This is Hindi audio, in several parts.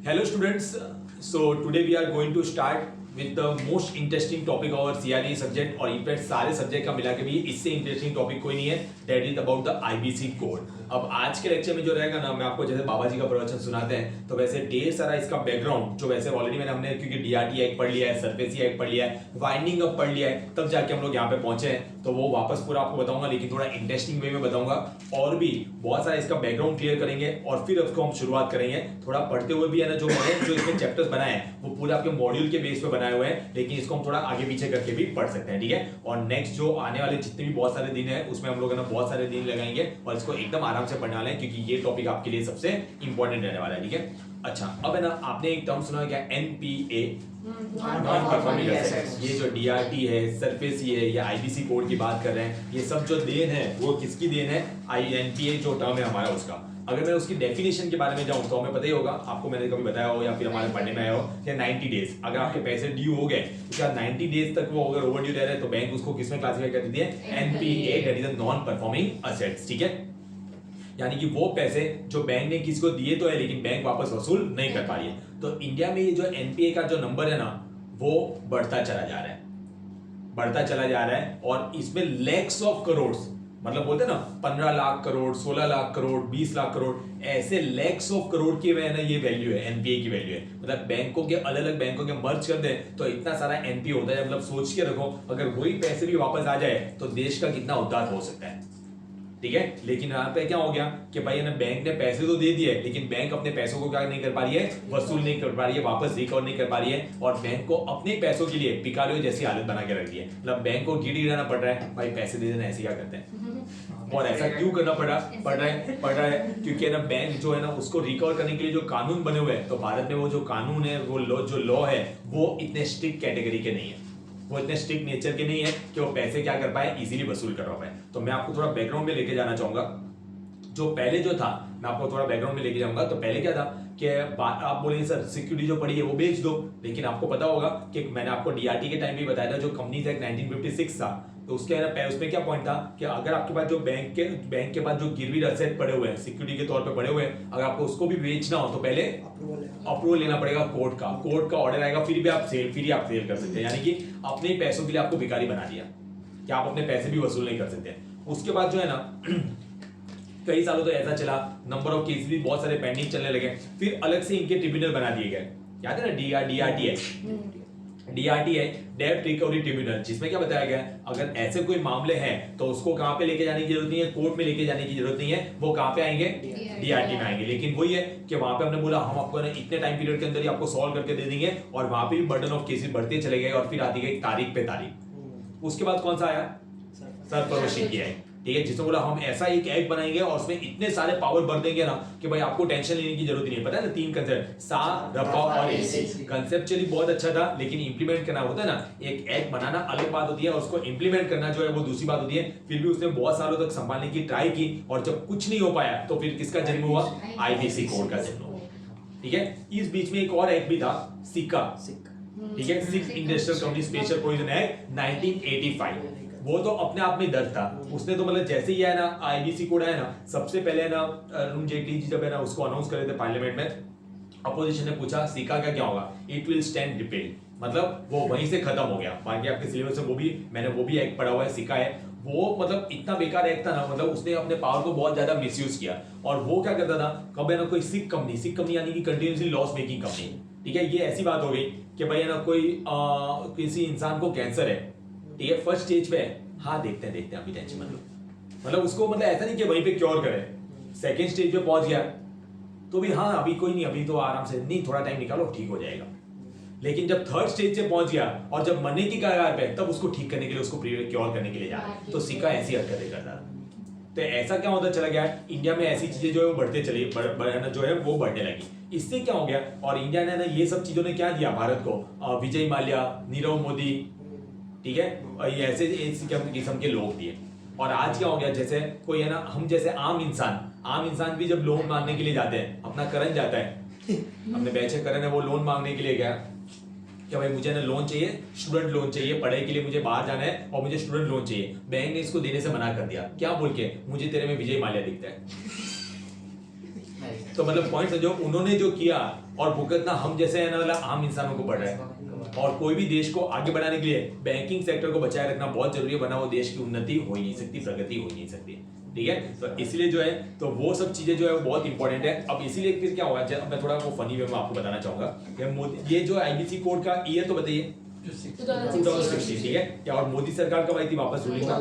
Hello students, so today we are going to start with the most interesting topic of our CRE subject और इनफैक्ट सारे सब्जेक्ट का मिला के भी इससे इंटरेस्टिंग टॉपिक कोई नहीं है, that is about the IBC code. अब आज के लेक्चर में जो रहेगा ना, मैं आपको जैसे बाबा जी का प्रवचन सुनाते हैं तो वैसे ढेर सारा इसका बैकग्राउंड जो वैसे ऑलरेडी हमने क्योंकि डीआरटी एक्ट पढ़ लिया है, सरफेसी एक्ट पढ़ लिया है, वाइंडिंग अप पढ़ लिया है, तब जाके हम लोग यहाँ पे पहुंचे हैं, तो वो वापस पूरा आपको बताऊंगा, लेकिन थोड़ा इंटरेस्टिंग वे में बताऊंगा और भी बहुत सारा इसका बैकग्राउंड क्लियर करेंगे और फिर उसको हम शुरुआत करेंगे। थोड़ा पढ़ते हुए भी है ना, जो इसमें चैप्टर्स बनाए हैं वो पूरा आपके मॉड्यूल के बेस पे बनाए हुए हैं, लेकिन इसको हम थोड़ा आगे पीछे करके भी पढ़ सकते हैं, ठीक है। और नेक्स्ट जो आने वाले जितने भी बहुत सारे दिन है उसमें हम लोग ना बहुत सारे दिन लगाएंगे और इसको एकदम आराम से पढ़ने वाले हैं, क्योंकि ये टॉपिक आपके लिए सबसे इंपॉर्टेंट रहने वाला है, ठीक है। अच्छा, अब है ना, आपने एक टर्म सुना है क्या, एनपीए, नॉन परफॉर्मिंग एसेट्स। ये जो डीआरटी है, सरफेसी है या आईबीसी कोड की बात कर रहे हैं, ये सब जो देन है वो किसकी देन है, एनपीए जो टर्म है हमारा उसका। अगर मैं उसकी डेफिनेशन के बारे में जाऊं तो हमें पता ही होगा, आपको मैंने कभी बताया हो या फिर हमारे पढ़ने में आया हो कि 90 डेज अगर आपके पैसे ड्यू हो गए तो क्या 90 डेज तक वो अगर ओवर ड्यू रह रहे हैं तो बैंक उसको किसमें क्लासिफाई कर देती है, NPA, that is non performing assets, ठीक है। यानी कि वो पैसे जो बैंक ने किसी को दिए तो है लेकिन बैंक वापस वसूल नहीं कर पा रही है। तो इंडिया में ये जो एनपीए का जो नंबर है ना वो बढ़ता चला जा रहा है, बढ़ता चला जा रहा है, और इसमें लैक्स ऑफ करोड़, मतलब बोलते हैं ना 15 लाख करोड़, 16 लाख करोड़, 20 लाख करोड़, ऐसे लैक्स ऑफ करोड़ की ना ये वैल्यू है, एनपीए की वैल्यू है। मतलब बैंकों के अलग अलग बैंकों के मर्ज कर दे तो इतना सारा एनपीए होता है। मतलब सोच के रखो, अगर वही पैसे भी वापस आ जाए तो देश का कितना उद्धार हो सकता है, ठीक है। लेकिन यहाँ पे क्या हो गया कि भाई ना, बैंक ने पैसे तो दे दिए लेकिन बैंक अपने पैसों को क्या नहीं कर पा रही है, वसूल नहीं कर पा रही है, वापस रिकवर नहीं कर पा रही है, और बैंक को अपने पैसों के लिए भिखारियों जैसी हालत बना के रख दी है। मतलब बैंक को गिड़गिड़ाना पड़ रहा है, भाई पैसे दे देना, ऐसे क्या करते हैं। और ऐसा क्यों करना पड़ रहा है क्योंकि ना बैंक जो है ना उसको रिकवर करने के लिए जो कानून बने हुए हैं, तो भारत में वो जो कानून है, वो लॉ है, वो इतने स्ट्रिक्ट कैटेगरी के नहीं है, वो इतने स्ट्रिक्ट नेचर के नहीं है कि वो पैसे क्या कर पाए, इजीली वसूल कर पाए। तो मैं आपको थोड़ा बैकग्राउंड में लेके जाना चाहूंगा। जो पहले जो था, मैं आपको थोड़ा बैकग्राउंड में लेके जाऊंगा। तो पहले क्या था कि आप बोलेंगे सर सिक्योरिटी जो पड़ी है वो बेच दो, लेकिन आपको पता होगा कि मैंने आपको डीआरटी के टाइम भी बताया था, जो कंपनीज एक्ट 1956 था, तो उसके उसमें क्या पॉइंट था कि अगर आपके पास जो बैंक के पास जो गिरवी एसेट पड़े हुए हैं, सिक्योरिटी के तौर पे पड़े हुए हैं, अगर आपको उसको भी बेचना हो तो पहले अप्रूवल लेना पड़ेगा कोर्ट का ऑर्डर आएगा, फिर आप सेल कर सकते हैं। यानी कि अपने पैसों के लिए आपको भिखारी बना दिया कि आप अपने पैसे भी वसूल नहीं कर सकते। उसके बाद जो है ना कई सालों तो ऐसा चला, नंबर ऑफ केसेस भी बहुत सारे पेंडिंग चलने लगे, फिर अलग से इनके ट्रिब्यूनल बना दिए गए। याद है ना, डीआरटी है, डेब्ट रिकवरी ट्रिब्यूनल, जिसमें क्या बताया गया, अगर ऐसे कोई मामले हैं तो उसको कहां पे लेके जाने की जरूरत नहीं है, कोर्ट में लेके जाने की जरूरत नहीं है, वो कहां पे आएंगे, डीआरटी में आएंगे। लेकिन वही है कि वहां पे हमने बोला हम आपको इतने टाइम पीरियड के अंदर ही आपको सॉल्व करके दे देंगे, और वहां पे भी बर्डन ऑफ केसेस बढ़ते चले गए, और फिर आती गई तारीख पे तारीख। उसके बाद कौन सा आया, सरफरोशी की है, ठीक है, जिसने बोला हम ऐसा एक एक्ट बनाएंगे और उसमें इतने सारे पावर भर देंगे ना कि भाई आपको टेंशन लेने की जरूरत नहीं है। पता है ना, 3 कंसेप्ट, सा, रफा और एसी। कंसेप्चुअली बहुत अच्छा था, लेकिन इंप्लीमेंट करना होता है ना, एक एक्ट बनाना अलग बात होती है, और उसको इंप्लीमेंट करना जो है वो दूसरी बात होती है। फिर भी उसने बहुत सालों तक संभालने की ट्राई की, और जब कुछ नहीं हो पाया तो फिर किसका जन्म हुआ, आईबीसी कोड का जन्म हुआ, ठीक है। इस बीच में एक और एक्ट भी था, सिक्का, ठीक है, six industrial company special provision act 1985। वो तो अपने आप में दर्ज था, उसने तो मतलब जैसे ही है ना आईबीसी कोड है ना, सबसे पहले ना अरुण जेटली जी जब है ना उसको अनाउंस कर रहे थे पार्लियामेंट में, अपोजिशन ने पूछा सिक्का का क्या होगा, इट विल स्टैंड रिपील, मतलब वो वहीं से खत्म हो गया। बाकी आपके सिलेबस में मैंने वो भी एक्ट पढ़ा हुआ है, सिक्का है वो, मतलब इतना बेकार एक्ट था ना, मतलब उसने अपने पावर को बहुत ज्यादा मिसयूज किया। और वो क्या करता था, कब है ना कोई सिक कंपनी यानी कि कंटिन्यूसली लॉस मेकिंग कंपनी, ठीक है, ये ऐसी बात हो गई कि भाई है ना कोई किसी इंसान को कैंसर है, ठीक है, फर्स्ट स्टेज पे है, हाँ देखते हैं अभी टेंशन मत लो, मतलब उसको मतलब ऐसा नहीं कि वहीं पे क्योर करे, सेकंड स्टेज पे पहुंच गया तो भी हाँ अभी कोई नहीं, अभी तो आराम से, नहीं थोड़ा टाइम निकालो ठीक हो जाएगा। लेकिन जब थर्ड स्टेज से पहुंच गया और जब मरने की कगार पे, तब उसको ठीक करने के लिए, उसको क्योर करने के लिए जा रहा है। तो सिक्का ऐसी हरकतें करता था। तो ऐसा क्या होता चला गया, इंडिया में ऐसी चीजें जो है वो बढ़ते चली, जो है वो बढ़ने लगी। इससे क्या हो गया, और इंडिया ने ना ये सब चीजों ने क्या दिया भारत को, विजय माल्या, नीरव मोदी, ठीक है, और ये ऐसे किस्म के लोग दिए। और आज क्या हो गया, जैसे कोई है ना, हम जैसे आम इंसान भी जब लोन मांगने के लिए जाते हैं, अपना करण जाता है, अपने बैचे करण है, वो लोन मांगने के लिए गया कि भाई मुझे ना लोन चाहिए, स्टूडेंट लोन चाहिए, पढ़ाई के लिए मुझे बाहर जाना है और मुझे स्टूडेंट लोन चाहिए। बैंक ने इसको देने से मना कर दिया, क्या बोल के, मुझे तेरे में विजय माल्या दिखता है। तो मतलब पॉइंट समझो, उन्होंने जो किया और भुगतना हम जैसे है ना मतलब आम इंसानों को पड़ रहा है। और कोई भी देश को आगे बढ़ाने के लिए बैंकिंग सेक्टर को बचाए रखना बहुत जरूरी है, वरना वो देश की उन्नति हो ही नहीं सकती, प्रगति हो ही नहीं सकती। ठीक है, तो इसलिए जो है तो वो सब चीजें जो है वो बहुत इंपॉर्टेंट है। अब इसीलिए फिर क्या होगा, जब मैं थोड़ा वो फनी वे में आपको बताना चाहूंगा कि मोदी ये जो आईबीसी कोड का ईयर तो बताइए 2016, ठीक है क्या, और मोदी सरकार कब आई थी वापस रूलिंग में?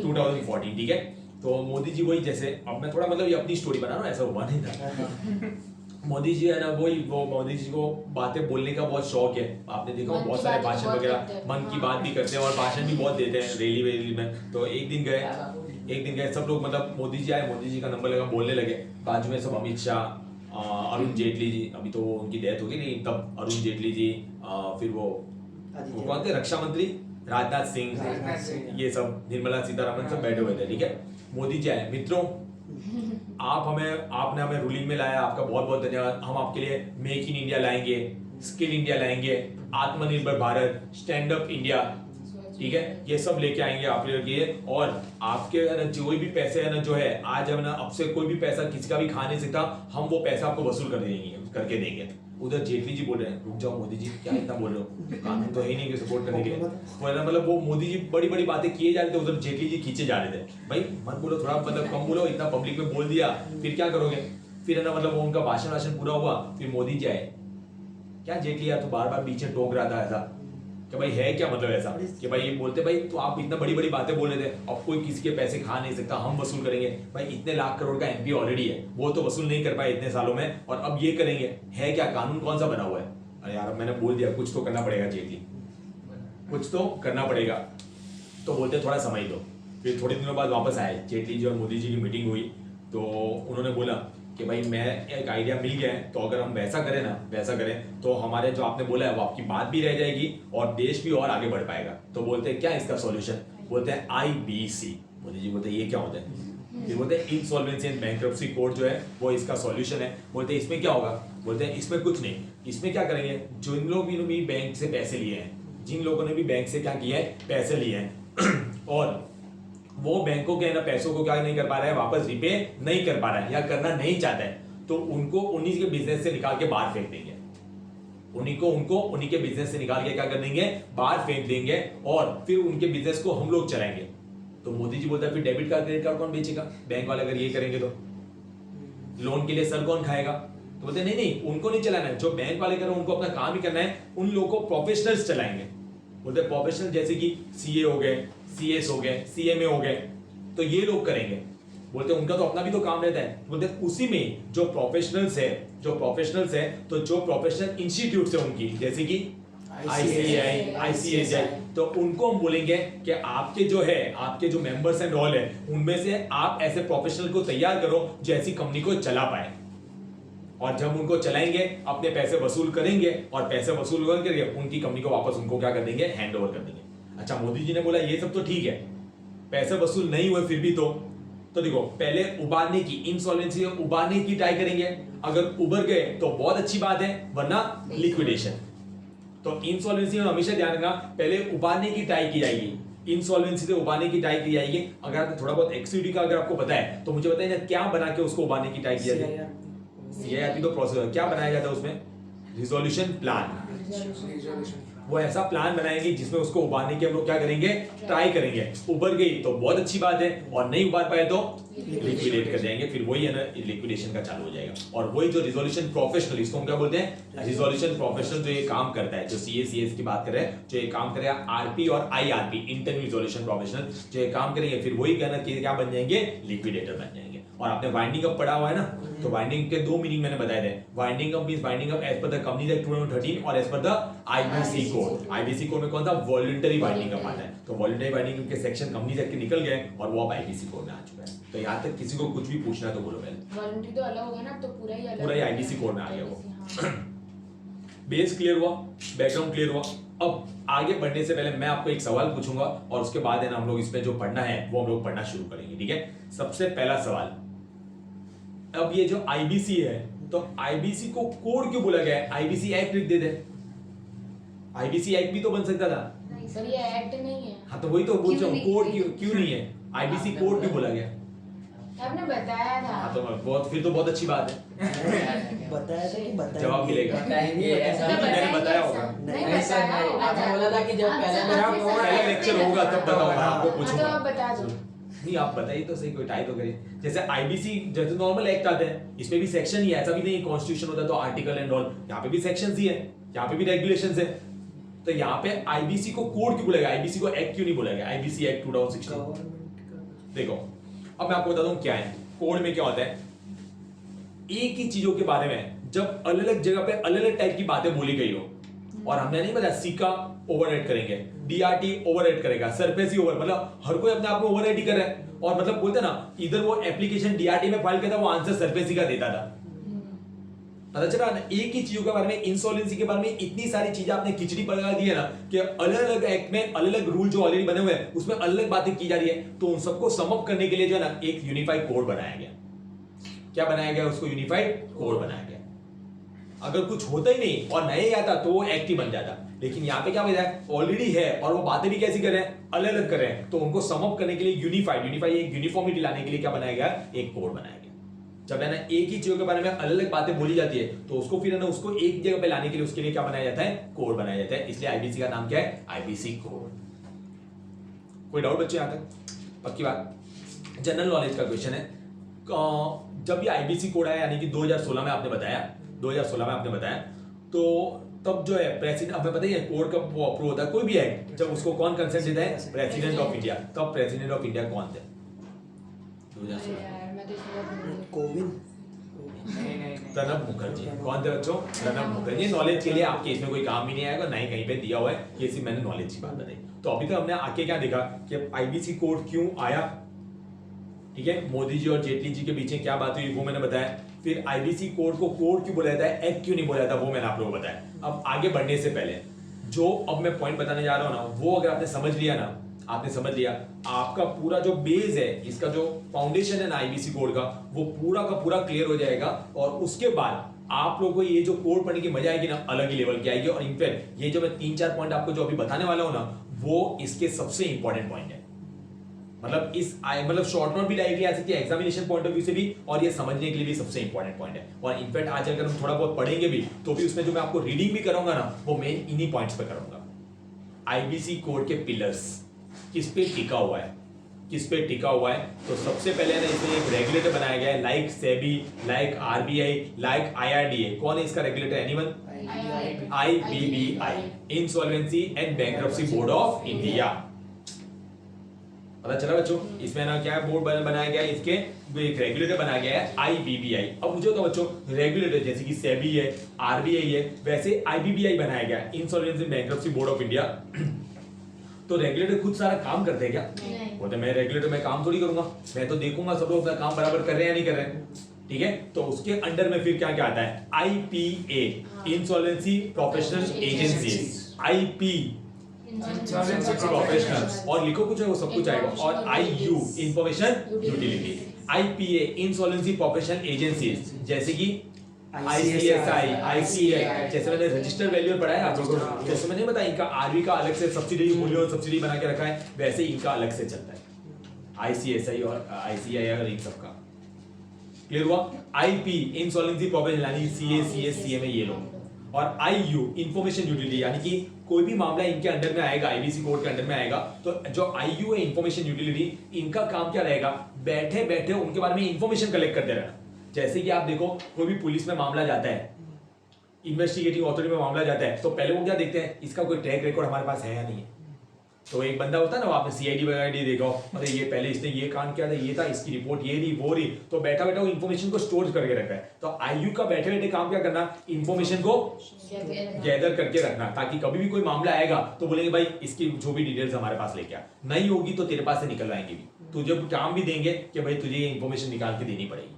2014, ठीक है। तो मोदी जी वही, जैसे अब मैं थोड़ा मतलब ये अपनी स्टोरी बना रहा हूँ, ऐसा हुआ नहीं था। मोदी जी है ना वो मोदी जी को बातें बोलने का बहुत शौक है, आपने देखा बहुत सारे भाषण वगैरह मन की बात भी करते हैं और भाषण भी बहुत देते हैं रैली वैली में। तो एक दिन गए सब लोग, मतलब मोदी जी आए, मोदी जी का नंबर लगा, बोलने लगे, बाजू में सब अमित शाह, अरुण जेटली जी, अभी तो उनकी डेथ हो गई नहीं, तब अरुण जेटली जी, फिर वो कौन थे रक्षा मंत्री राजनाथ सिंह, ये सब निर्मला सीतारमण सब बैठे हुए थे। ठीक है, मोदी जी आए, मित्रों आपने हमें रूलिंग में लाया, आपका बहुत बहुत धन्यवाद। हम आपके लिए मेक इन इंडिया लाएंगे, स्किल इंडिया लाएंगे, आत्मनिर्भर भारत, स्टैंड अप इंडिया, ठीक है, ये सब लेके आएंगे आपके लिए। और आपके है ना जो भी पैसे है ना जो है आज हम ना अब से कोई भी पैसा किसी का भी खा नहीं सकता, हम वो पैसा आपको वसूल करके देंगे। उधर जेटली जी बोल रहे हैं रुक जाओ मोदी जी, क्या इतना बोल रहे हो, कानून तो है ही नहीं कि सपोर्ट करने के लिए। मतलब वो मोदी जी बड़ी बड़ी बातें किए जा रहे थे, उधर जेटली जी खींचे जा रहे थे, भाई मत बोलो, थोड़ा मतलब कम बोलो, इतना पब्लिक में बोल दिया फिर क्या करोगे। फिर है ना मतलब वो उनका भाषण पूरा हुआ, फिर मोदी जी आए, क्या जेटली यार तो बार बार पीछे टोक रहा था ऐसा कि भाई है क्या मतलब ऐसा कि भाई ये बोलते भाई तो आप इतना बड़ी बड़ी बातें बोल रहे थे, अब कोई किसी के पैसे खा नहीं सकता, हम वसूल करेंगे। भाई इतने लाख करोड़ का एमपी ऑलरेडी है, वो तो वसूल नहीं कर पाए इतने सालों में, और अब ये करेंगे, है क्या, कानून कौन सा बना हुआ है। अरे यार मैंने बोल दिया कुछ तो करना पड़ेगा जेटली, कुछ तो करना पड़ेगा। तो बोलते थोड़ा समय दो। फिर थोड़े दिनों बाद वापस आए जेटली जी और मोदी जी की मीटिंग हुई, तो उन्होंने बोला कि भाई मैं एक आइडिया मिल गया है, तो अगर हम वैसा करें ना वैसा करें तो हमारे जो आपने बोला है वो आपकी बात भी रह जाएगी और देश भी और आगे बढ़ पाएगा। तो बोलते हैं क्या इसका सॉल्यूशन, बोलते हैं आईबीसी। मोदी जी बोलते हैं ये क्या होता है, फिर बोलते हैं इंसॉल्वेंसी एंड बैंक्रप्सी कोड जो है वो इसका सॉल्यूशन है। बोलते हैं इसमें क्या होगा, बोलते हैं इसमें कुछ नहीं, इसमें क्या करेंगे, जिन लोग भी बैंक से पैसे लिए हैं, जिन लोगों ने भी बैंक से क्या किया है पैसे लिए हैं और वो बैंकों के ना पैसों को क्या नहीं कर पा रहा है, वापस रिपे नहीं कर पा रहा है या करना नहीं चाहता है, तो उनको उन्हीं के बिजनेस से निकाल के बाहर फेंक देंगे। उन्हीं के बिजनेस से निकाल के क्या कर देंगे, बाहर फेंक देंगे और फिर उनके बिजनेस को हम लोग चलाएंगे। तो मोदी जी बोलता है फिर डेबिट कार्ड क्रेडिट कार्ड कौन बेचेगा, बैंक वाले अगर ये करेंगे तो लोन के लिए सर कौन खाएगा। तो बोलते नहीं उनको नहीं चलाना है, जो बैंक वाले कर रहे हैं उनको अपना काम ही करना है, उन लोगों को प्रोफेशनल्स चलाएंगे। बोलते प्रोफेशनल जैसे कि सीए हो गए, सीएस हो गए, सीएमए हो गए, तो ये लोग करेंगे। बोलते उनका तो अपना भी तो काम रहता है। बोलते उसी में जो प्रोफेशनल्स है तो जो प्रोफेशनल इंस्टीट्यूट है उनकी, जैसे कि आईसीएआई, तो उनको हम बोलेंगे कि आपके जो मेंबर्स एंड ऑल है उनमें से आप ऐसे प्रोफेशनल को तैयार करो जो ऐसी कंपनी को चला पाए, और जब उनको चलाएंगे अपने पैसे वसूल करेंगे और पैसे वसूल करके उनकी कंपनी को वापस उनको क्या कर देंगे, हैंड ओवर कर देंगे। अच्छा मोदी जी ने बोला ये सब तो ठीक है, पैसे वसूल नहीं हुए फिर भी तो देखो पहले उबारने की, इंसॉल्वेंसी उबारने की ट्राई करेंगे, अगर उबर गए तो बहुत अच्छी बात है, वरना लिक्विडेशन। तो इंसॉल्वेंसी में हमेशा ध्यान रखना, पहले उबारने की ट्राई की जाएगी, इंसॉल्वेंसी से उबारने की ट्राई की जाएगी। अगर आपको थोड़ा बहुत एक्टिविटी का अगर आपको पता है तो मुझे बताइए ना क्या बना के उसको उबारने की ट्राई की जाती है। सीआईआर तो प्रोसेस क्या बनाया जाता है उसमें, रिजोल्यूशन प्लान। वो ऐसा प्लान बनाएंगे जिसमें उसको उबारने की हम लोग क्या करेंगे, ट्राई करेंगे। उबर गई तो बहुत अच्छी बात है, और नहीं उबार पाए तो लिक्विडेट कर जाएंगे, फिर वही है ना लिक्विडेशन का चालू हो जाएगा। और वही जो रिजोल्यूशन प्रोफेशनल, इसको हम क्या बोलते हैं, रिजोल्यूशन प्रोफेशनल, जो ये काम करता है, जो सीएस की बात कर रहे हैं, जो ये काम करेगा आरपी और आईआरपी, इंटरनल रिजोल्यूशन प्रोफेशनल, जो ये काम करेंगे फिर वही क्या बन जाएंगे, लिक्विडेटर बन जाएंगे। और आपने वाइंडिंग अप पढ़ा हुआ है ना, तो वाइंडिंग के दो मीनिंग मैंने बताए थे। Winding up means winding up as per the companies act 2013 और as per the IBC code. IBC code में कौन सा, वॉलंटरी वाइंडिंग अप आता है, तो वॉलंटरी वाइंडिंग के सेक्शन कंपनीज एक्ट के निकल गए और वो अब आईबीसी कोड में आ चुका है। तो यहाँ तक किसी को कुछ भी पूछना है तो बोलो पहले। वॉलंटरी तो अलग हो गया ना, तो पूरा ही आईबीसी कोड में आ गया वो। बेस क्लियर हुआ, बैकग्राउंड क्लियर हुआ। अब आगे बढ़ने से पहले मैं आपको एक सवाल पूछूंगा और उसके बाद है ना हम लोग इसमें जो पढ़ना है वो हम लोग पढ़ना शुरू करेंगे, ठीक है। सबसे पहला सवाल, अब ये जो आईबीसी है तो आईबीसी को कोड क्यों बोला गया है, आईबीसी एक्ट लिख देते, आईबीसी एक्ट भी तो बन सकता था। सर ये एक्ट नहीं है। हाँ तो वही तो पूछ रहा हूँ, कोड क्यों नहीं है, आईबीसी कोड क्यों बोला गया। आपने बताया था। हाँ तो बहुत फिर तो बहुत अच्छी बात है, बताया था कि बताया जवाब मिलेगा। बताएंगे ऐसा तो मैंने बताएंगे बताया ऐसा। होगा। नहीं नहीं सर, बताया नहीं, होगा। आपने बोला था कि जब आप पहले सब मेरा अपने फोन- साथ पहला लेक्चर होगा तब बताऊंगा, आपको हाँ, पूछूंगा। तो आप बता दो। नहीं आप बताइए तो सही, कोई टाई तो करिए। जैसे आईबीसी जैसे नॉर्मल एक्ट आते हैं, इसमें भी सेक्शन ही है, ऐसा भी नहीं कॉन्स्टिट्यूशन होता है तो आर्टिकल एंड ऑल, यहाँ पे भी सेक्शंस ही है, यहाँ पे भी रेगुलेशंस है। तो यहाँ पे आईबीसी को कोड क्यों बोलेगा, आईबीसी को एक्ट क्यों नहीं बोलेगा, आईबीसी एक्ट 2016। देखो अब मैं आपको बता दूं क्या है कोड में, क्या होता है एक ही चीजों के बारे में जब अलग अलग जगह पे अलग अलग टाइप की बातें बोली गई हो, और हमने नहीं बताया सिका ओवरराइड करेंगे, डीआरटी ओवरराइड करेगा, सरफेस ही ओवर, मतलब हर कोई अपने आप को ओवरराइड ही कर रहा है। और मतलब बोलते हैं ना, इधर वो एप्लीकेशन डीआरटी में फाइल करता, वो आंसर सरफेस ही का देता था। पता चला ना, एक ही चीजों के बारे में, इंसॉल्वेंसी के बारे में इतनी सारी चीजें आपने खिचड़ी पका दी है ना कि अलग अलग एक्ट में अलग अलग रूल जो ऑलरेडी बने हुए हैं उसमें अलग अलग बातें की जा रही है। तो उन सबको समअप करने के लिए जो है ना एक यूनिफाइड कोड बनाया गया। क्या बनाया गया, उसको यूनिफाइड कोड बनाया गया। अगर कुछ होता ही नहीं और नहीं आता तो वो एक्ट ही बन जाता, लेकिन यहाँ पे क्या हो जाए ऑलरेडी है और वो बातें भी कैसी कर रहे हैं, अलग अलग कर रहे हैं, तो उनको समअप करने के लिए यूनिफाइड एक यूनिफॉर्मिटी लाने के लिए क्या बनाया गया, एक कोड बनाया गया। जब है ना एक ही चीजों के बारे में अलग अलग बातें बोली जाती है तो उसको फिर है ना उसको एक जगह पे लाने के लिए उसके लिए क्या बनाया जाता है, कोड बनाया जाता है। इसलिए आईबीसी का नाम क्या है, आईबीसी कोड। कोई डाउट बच्चे यहाँ तक? पक्की बात। जनरल नॉलेज का क्वेश्चन है, जब ये आईबीसी कोड आया यानी कि 2016 में आपने बताया, 2016 में आपने बताया, तो तब जो है प्रेसिडेंट, हमें पता ही है कोड कब वो अप्रूव होता है, कोई भी एक्ट जब उसको कौन कंसेंट देता है, प्रेसिडेंट ऑफ इंडिया। तब प्रेसिडेंट ऑफ इंडिया कौन थे 2016? यार मैं तो इसमें भूल गई। कोविंद नहीं नहीं प्रणब मुखर्जी। कौन थे बच्चों, प्रणब मुखर्जी। नॉलेज के लिए आपके इसमें कोई काम ही नहीं आएगा, ना ही कहीं पे दिया हुआ है, ये सिर्फ मैंने नॉलेज की बात बताई। तो अभी तक हमने आके क्या देखा कि आईबीसी कोड क्यों आया, ठीक है, मोदी जी और जेटली जी के बीच में क्या बात हुई वो मैंने बताया। फिर आईबीसी कोड को कोड क्यों बोला जाता है, एक्ट क्यों नहीं बोला जाता, वो मैंने आप लोगों को बताया। अब आगे बढ़ने से पहले जो अब मैं पॉइंट बताने जा रहा हूं ना, वो अगर आपने समझ लिया ना, आपने समझ लिया, आपका पूरा जो बेस है, इसका जो फाउंडेशन है ना आईबीसी कोड का, वो पूरा का पूरा क्लियर हो जाएगा। और उसके बाद आप लोगों को ये जो कोड पढ़ने की मजा आएगी ना, अलग ही लेवल की आएगी। और इनफैक्ट ये जो मैं 3-4 पॉइंट आपको जो अभी बताने वाला हूं ना, वो इसके सबसे इंपॉर्टेंट पॉइंट है। मतलब शॉर्ट नोट भी लाएगी आ सकती है एग्जामिनेशन पॉइंट ऑफ व्यू से भी, और ये समझने के लिए भी सबसे इंपॉर्टेंट पॉइंट है। और इनफैक्ट आज अगर हम थोड़ा बहुत पढ़ेंगे भी तो भी उसमें जो मैं आपको रीडिंग भी करूंगा ना, वो मेन इन्हीं पॉइंट्स पे करूंगा। आईबीसी कोड के पिलर्स किस पे टिका हुआ है, किस पे टिका हुआ है। तो सबसे पहले ना इसमें एक रेगुलेटर बनाया गया है, like SEBI, like RBI, like IRDA. कौन है इसका regulator, anyone? IBBI, insolvency and bankruptcy board of India. पता चला बच्चों, इसमें ना क्या बोर्ड बनाया गया है, इसके एक रेगुलेटर बनाया गया है आईबीबीआई। अब मुझे तो बच्चों रेगुलेटर जैसे कि सेबी है, आरबीआई है, वैसे आईबीबीआई बनाया गया है, insolvency bankruptcy board of India. तो रेगुलेटर खुद सारा काम करते हैं क्या? नहीं। वो तो मैं रेगुलेटर में काम थोड़ी करूंगा, मैं तो देखूंगा सब लोग अपना काम बराबर कर रहे हैं या नहीं कर रहे हैं, ठीक है। तो उसके अंडर में फिर क्या क्या आता है, IPA, insolvency professional agency, IP professionals, और लिखो कुछ है वो सब कुछ आएगा। और IU, information utility, IPA, insolvency professional agencies, जैसे कि आईसीएसआई, आईसीआई, जैसे मैंने रजिस्टर वैल्यू पढ़ाया आप लोगों को, जैसे मैंने बताया इनका आरबी का अलग से सब्सिडी, मूल्य सब्सिडी बना के रखा है, वैसे इनका अलग से चलता है आईसीएसआई और आईसीआई और इन सबका। क्लियर हुआ? आईपी, इंसॉल्वेंसी प्रोफेशनल यानी सीए, सीएस, सीएमए ये लोग, और आईयू, इंफॉर्मेशन यूटिलिटी यानी कि कोई भी मामला इनके अंडर में आएगा, आईबीसी कोड के अंडर में आएगा, तो जो आईयू है इंफॉर्मेशन यूटिलिटी, इनका काम क्या रहेगा, बैठे बैठे उनके बारे में इंफॉर्मेशन कलेक्ट करते रहना। जैसे कि आप देखो कोई भी पुलिस में मामला जाता है, इन्वेस्टिगेटिंग अथॉरिटी में मामला जाता है, तो पहले वो क्या देखते हैं, इसका कोई ट्रैक रिकॉर्ड हमारे पास है या नहीं है। तो एक बंदा होता है ना, आपने सीआईडी वगैरह देखा, अरे ये पहले इसने ये कांड किया था, ये था, इसकी रिपोर्ट ये रही वो रही, तो बैठा बैठा वो इन्फॉर्मेशन को स्टोर करके रखा है। तो आईयू का बैठे बैठे काम क्या करना, इन्फॉर्मेशन को गैदर करके रखना, ताकि कभी भी कोई मामला आएगा तो बोलेंगे भाई इसकी जो भी डिटेल्स हमारे पास लेके आ, नहीं होगी तो तेरे पास से निकलवाएंगे भी, तुझे काम भी देंगे कि भाई तुझे ये इन्फॉर्मेशन निकाल के देनी पड़ेगी।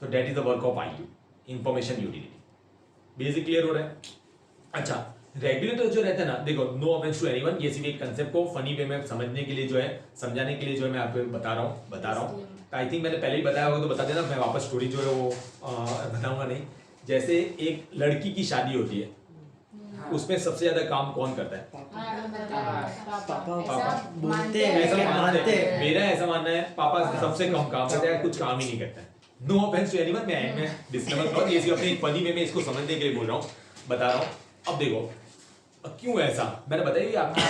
तो that is the work of IU, information utility. Basic clear हो रहा है? अच्छा, रेगुलेटर जो रहता है ना, देखो नो ऑफेंस टू एनीवन, ये सिर्फ एक कांसेप्ट को फनी वे में समझने के लिए जो है, समझाने के लिए जो है मैं आपको बता रहा हूँ। आई थिंक मैंने पहले ही बताया होगा तो बता देना, मैं वापस स्टोरी जो है वो बताऊंगा नहीं। जैसे एक लड़की की शादी होती है, उसमें सबसे ज्यादा काम कौन करता है? पापा बोलते हैं ऐसा लेकिन मानते मानते हैं, हैं। मेरा ऐसा मानना है पापा सबसे कम काम करते हैं, कुछ काम ही नहीं करता है। नो ऑफेंस टू एनीवन, मैं डिस्क्लेमर कर ये सिर्फ अपनी फनी वे में इसको समझने के लिए बोल रहा हूँ, बता रहा हूँ। अब देखो क्यों ऐसा मैंने बताया आपको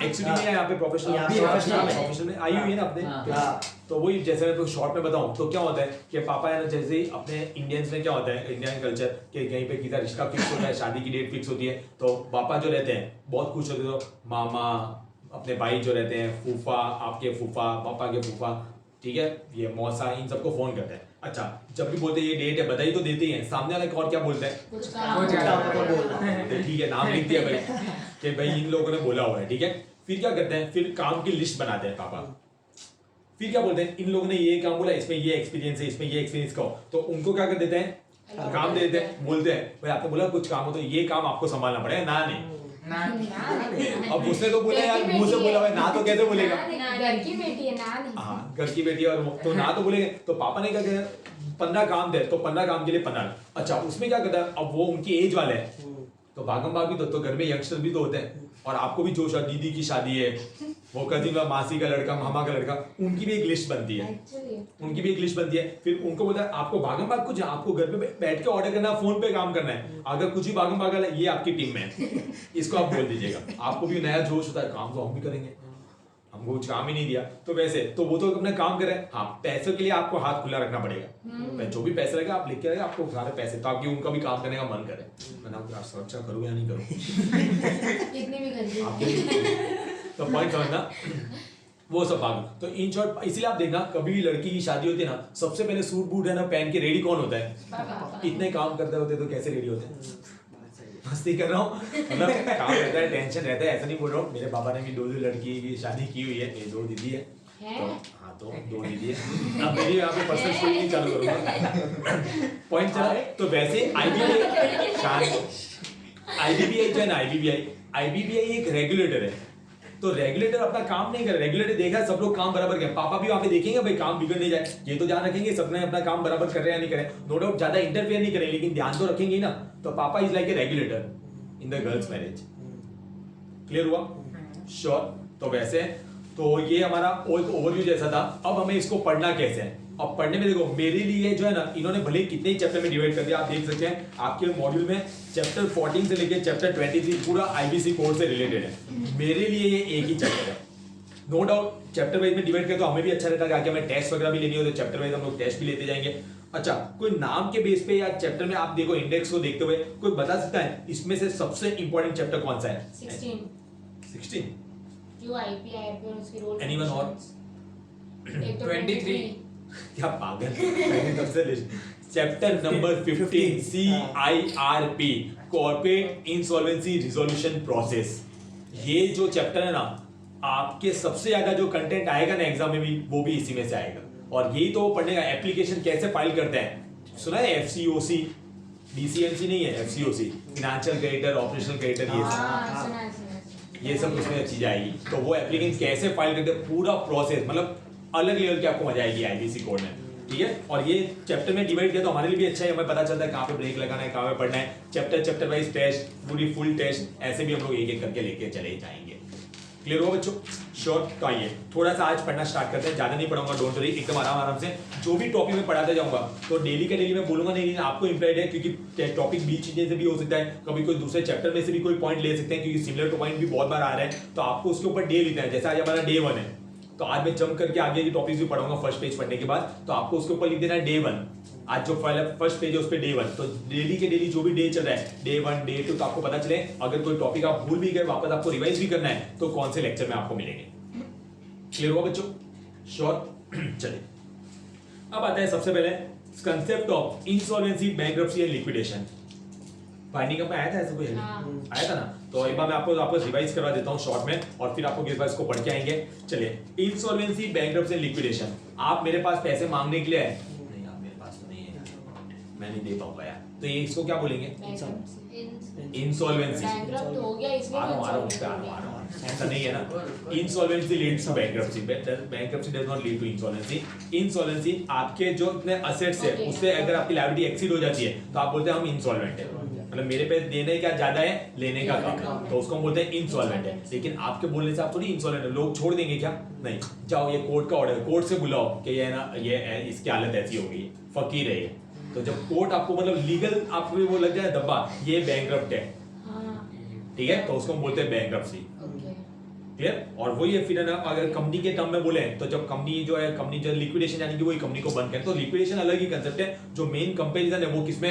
एक्चुअली मैं यहाँ पे प्रोफेशनल यहाँ पे प्रोफेशनल में आई हुई है ना अपने। हाँ। तो वही जैसे मैं शॉर्ट में बताऊं तो क्या होता है कि पापा है ना, जैसे ही अपने इंडियंस में क्या होता है, इंडियन कल्चर के कहीं पे किसी रिश्ता फिक्स होता है, शादी की डेट फिक्स होती है, तो पापा जो रहते हैं बहुत खुश होते हैं, तो मामा अपने भाई जो रहते हैं, फूफा आपके फूफा, पापा के फूफा, ठीक है, ये मौसा, इन सबको फोन करते हैं। अच्छा, जब भी बोलते हैं ये डेट है, बधाई तो देते ही हैं, सामने वाला और क्या बोलता है, कुछ तो ठीक है नाम लिख दिया भाई कि भाई इन लोगों ने बोला हुआ है, ठीक है। फिर क्या करते हैं, फिर काम की लिस्ट बनाते हैं पापा। फिर क्या बोलते हैं, इन लोगों ने ये काम बोला, इसमें ये एक्सपीरियंस है, इसमें ये एक्सपीरियंस का हो, तो उनको क्या कर देते हैं, काम दे देते हैं। बोलते हैं भाई आपने बोला कुछ काम हो तो ये काम आपको संभालना पड़ेगा, ना नहीं। अब उसने तो बोला यार, मुंह से बोला भाई, ना तो कैसे बोलेगा, घर की बेटी है ना नहीं। हाँ घर की बेटी है और तो ना तो बोलेंगे। तो पापा ने क्या किया, 15 काम दे, तो 15 काम के लिए 15। अच्छा, उसमें क्या करता है, अब वो उनकी एज वाले हैं, तो भागम भाग भी तो घर में यंगस्टर भी तो होते हैं, और आपको भी जोश है, दीदी की शादी है, वो कजिन का, मासी का लड़का, मामा का लड़का, उनकी भी एक लिस्ट बनती है, उनकी भी एक लिस्ट बनती है। फिर उनको बोलता है आपको भागम भाग कुछ, आपको घर पे बैठ के ऑर्डर करना, फोन पे काम करना है, अगर कुछ भी भागम भाग है ये आपकी टीम में है, इसको आप बोल दीजिएगा। आपको भी नया जोश होता है, काम तो हम भी करेंगे, हमको कुछ काम ही नहीं दिया, तो वैसे तो वो तो अपना काम करे। हाँ, पैसों के लिए आपको हाथ खुला रखना पड़ेगा, जो भी पैसे लगे आप लिख के रखें, आपको सारे पैसे, ताकि उनका भी काम करने का मन करे। मैंने आपको अच्छा करूँ या नहीं करूँ, इतनी भी गंदी तो पॉइंट समझना, वो सब भाग। तो इन शॉर्ट इसीलिए आप देखना, कभी भी लड़की की शादी होती है ना, सबसे पहले सूट बूट है ना पहन के रेडी कौन होता है, इतने काम करते होते तो कैसे रेडी होते हैं। मस्ती कर रहा हूँ, मतलब काम रहता है, टेंशन रहता है, ऐसा नहीं बोल रहा हूँ। मेरे पापा ने भी 2 लड़की की शादी की हुई है, ये 2 दीदी है, तो हाँ तो 2 दीदी है। अब मेरी यहाँ पे पर्सनल स्टोरी नहीं चालू करूँगा, पॉइंट चला। तो वैसे आईबीबीआई जो है ना, आईबीबीआई एक रेगुलेटर है, तो रेगुलेटर अपना काम नहीं कर, रेगुलेटर देखा सब लोग काम बराबर कर, पापा भी वहां पे देखेंगे भाई काम बिगड़ नहीं जाए, ये तो ध्यान रखेंगे सबने अपना काम बराबर कर रहे हैं या नहीं करे, नो डाउट ज्यादा इंटरफेयर नहीं करें, लेकिन ध्यान तो रखेंगे ही ना। तो पापा is like a regulator in the girls marriage. Clear हुआ? श्योर। तो वैसे तो ये हमारा एक ओवरव्यू जैसा था। अब हमें इसको पढ़ना कैसे है, अब पढ़ने में देखो मेरे लिए जो है ना, इन्होंने भले कितने ही चैप्टर में डिवाइड कर दिया, आप देख सकते हैं आपके मॉड्यूल में चैप्टर 14 से लेके चैप्टर 23 पूरा आईबीसी कोड से रिलेटेड है। मेरे लिए ये एक ही चैप्टर है, नो डाउट चैप्टर वाइज में डिवाइड करें तो हमें भी अच्छा रहता है, आगे हमें टेस्ट वगैरह भी लेनी हो तो चैप्टर वाइज हम लोग टेस्ट भी लेते जाएंगे। अच्छा, कोई नाम के बेस पे या चैप्टर में आप देखो इंडेक्स को देखते हुए कोई बता सकता है इसमें से सबसे इंपॉर्टेंट चैप्टर कौन सा है? 16 जो आईपी आया फिर उसकी रोल एनीवन और 23 क्या पागल। Chapter number 15 CIRP corporate insolvency resolution process. ये जो चैप्टर है ना, आपके सबसे ज्यादा जो कंटेंट आएगा ना एग्जाम में भी, वो भी इसी में से आएगा। और यही तो पढ़ने का, एप्लीकेशन कैसे फाइल करते हैं, सुना है FCOC, DCNC नहीं है, FCOC financial creditor, operational creditor, ये सब उसमें चीजें आएगी। तो वो एप्लीकेशन कैसे फाइल करते हैं, पूरा प्रोसेस, मतलब अलग लेवल की आपको मजा आएगी आईबीसी कोड में, ठीक है। और ये चैप्टर में डिवाइड किया तो हमारे लिए भी अच्छा है, हमें पता चलता है कहाँ पे ब्रेक लगाना है, कहाँ पे पढ़ना है। चैप्टर वाइज टेस्ट, पूरी फुल टेस्ट, ऐसे भी हम लोग एक एक करके लेके चले जाएंगे। क्लियर हो बच्चों? श्योर। तो आइए थोड़ा सा आज पढ़ना स्टार्ट करते हैं, ज्यादा नहीं पढ़ाऊंगा, डोंट वरी, एकदम आराम से जो भी टॉपिक में पढ़ाते जाऊंगा। तो डेली का डेली में बोलूंगा नहीं, लेकिन आपको इंप्लाइड है, क्योंकि टॉपिक बीच चीजें से भी हो सकता है, कभी कोई दूसरे चैप्टर में से भी कोई पॉइंट ले सकते हैं, क्योंकि सिमिलर टू पॉइंट भी बहुत बार आ रहे हैं। तो आपको उसके ऊपर डे लिखना है, जैसे आज हमारा डे 1 है, तो आज मैं जंप करके आगे की टॉपिक्स भी पढ़ाऊंगा फर्स्ट पेज पढ़ने के बाद, तो आपको उसके ऊपर लिख देना है डे 1। आज जो फर्स्ट पेज है उस पे डे 1, तो डेली के डेली जो भी डे चल रहा है, डे 1 डे 2, तो आपको पता चले अगर कोई टॉपिक आप भूल भी गए, वापस आपको रिवाइज भी करना है, तो कौन से लेक्चर में आपको मिलेंगे। क्लियर हुआ बच्चों? श्योर। चलिए अब आता है सबसे पहले concept of insolvency, bankruptcy and liquidation. Finding up में आया था ऐसा कोई? आया था ना, तो एक बार मैं आपको वापस रिवाइज करवा देता हूं शॉर्ट में, और फिर आपको इस बार इसको पढ़ के आएंगे। चलिए, इंसॉल्वेंसी, बैंक्रप्सी एंड लिक्विडेशन। आप मेरे पास पैसे मांगने के लिए आए, नहीं आप मेरे पास तो नहीं है, मैं नहीं दे पाऊंगा यार, तो ये इसको क्या बोलेंगे? इंसॉल्वेंसी। बैंकरप्ट हो गया इसलिए आ रहा हूं, ऐसा नहीं है ना। Insolvency leads to bankruptcy, bankruptcy does not lead to insolvency. Insolvency आपके जो इतने असेट्स है उससे अगर आपकी लायबिलिटी एक्सीड हो जाती है तो आप बोलते हैं हम इंसॉल्वेंट है। मतलब मेरे पे देने का ज्यादा है, लेने का कम, तो उसको हम बोलते हैं इंसॉल्वेंट है। लेकिन आपके बोलने से आप थोड़ी इंसॉल्वेंट है, लोग छोड़ देंगे क्या? नहीं, जाओ ये कोर्ट का ऑर्डर, कोर्ट से बुलाओ कि ये ना ये इसकी हालत ऐसी हो गई, फकीर है ये। तो जब कोर्ट आपको मतलब लीगल आपको वो लग जाए दब्बा, ये बैंकरप्ट है, ठीक है, तो उसको हम बोलते हैं बैंकरप्सी। क्लियर? और वही है फिर ना, अगर कंपनी के टर्म में बोले तो जब कंपनी जो है, कंपनी जो लिक्विडेशन यानी कि वही कंपनी को बंद करे, तो लिक्विडेशन अलग ही कंसेप्ट है। जो मेन कंपैरिजन है वो किसमें?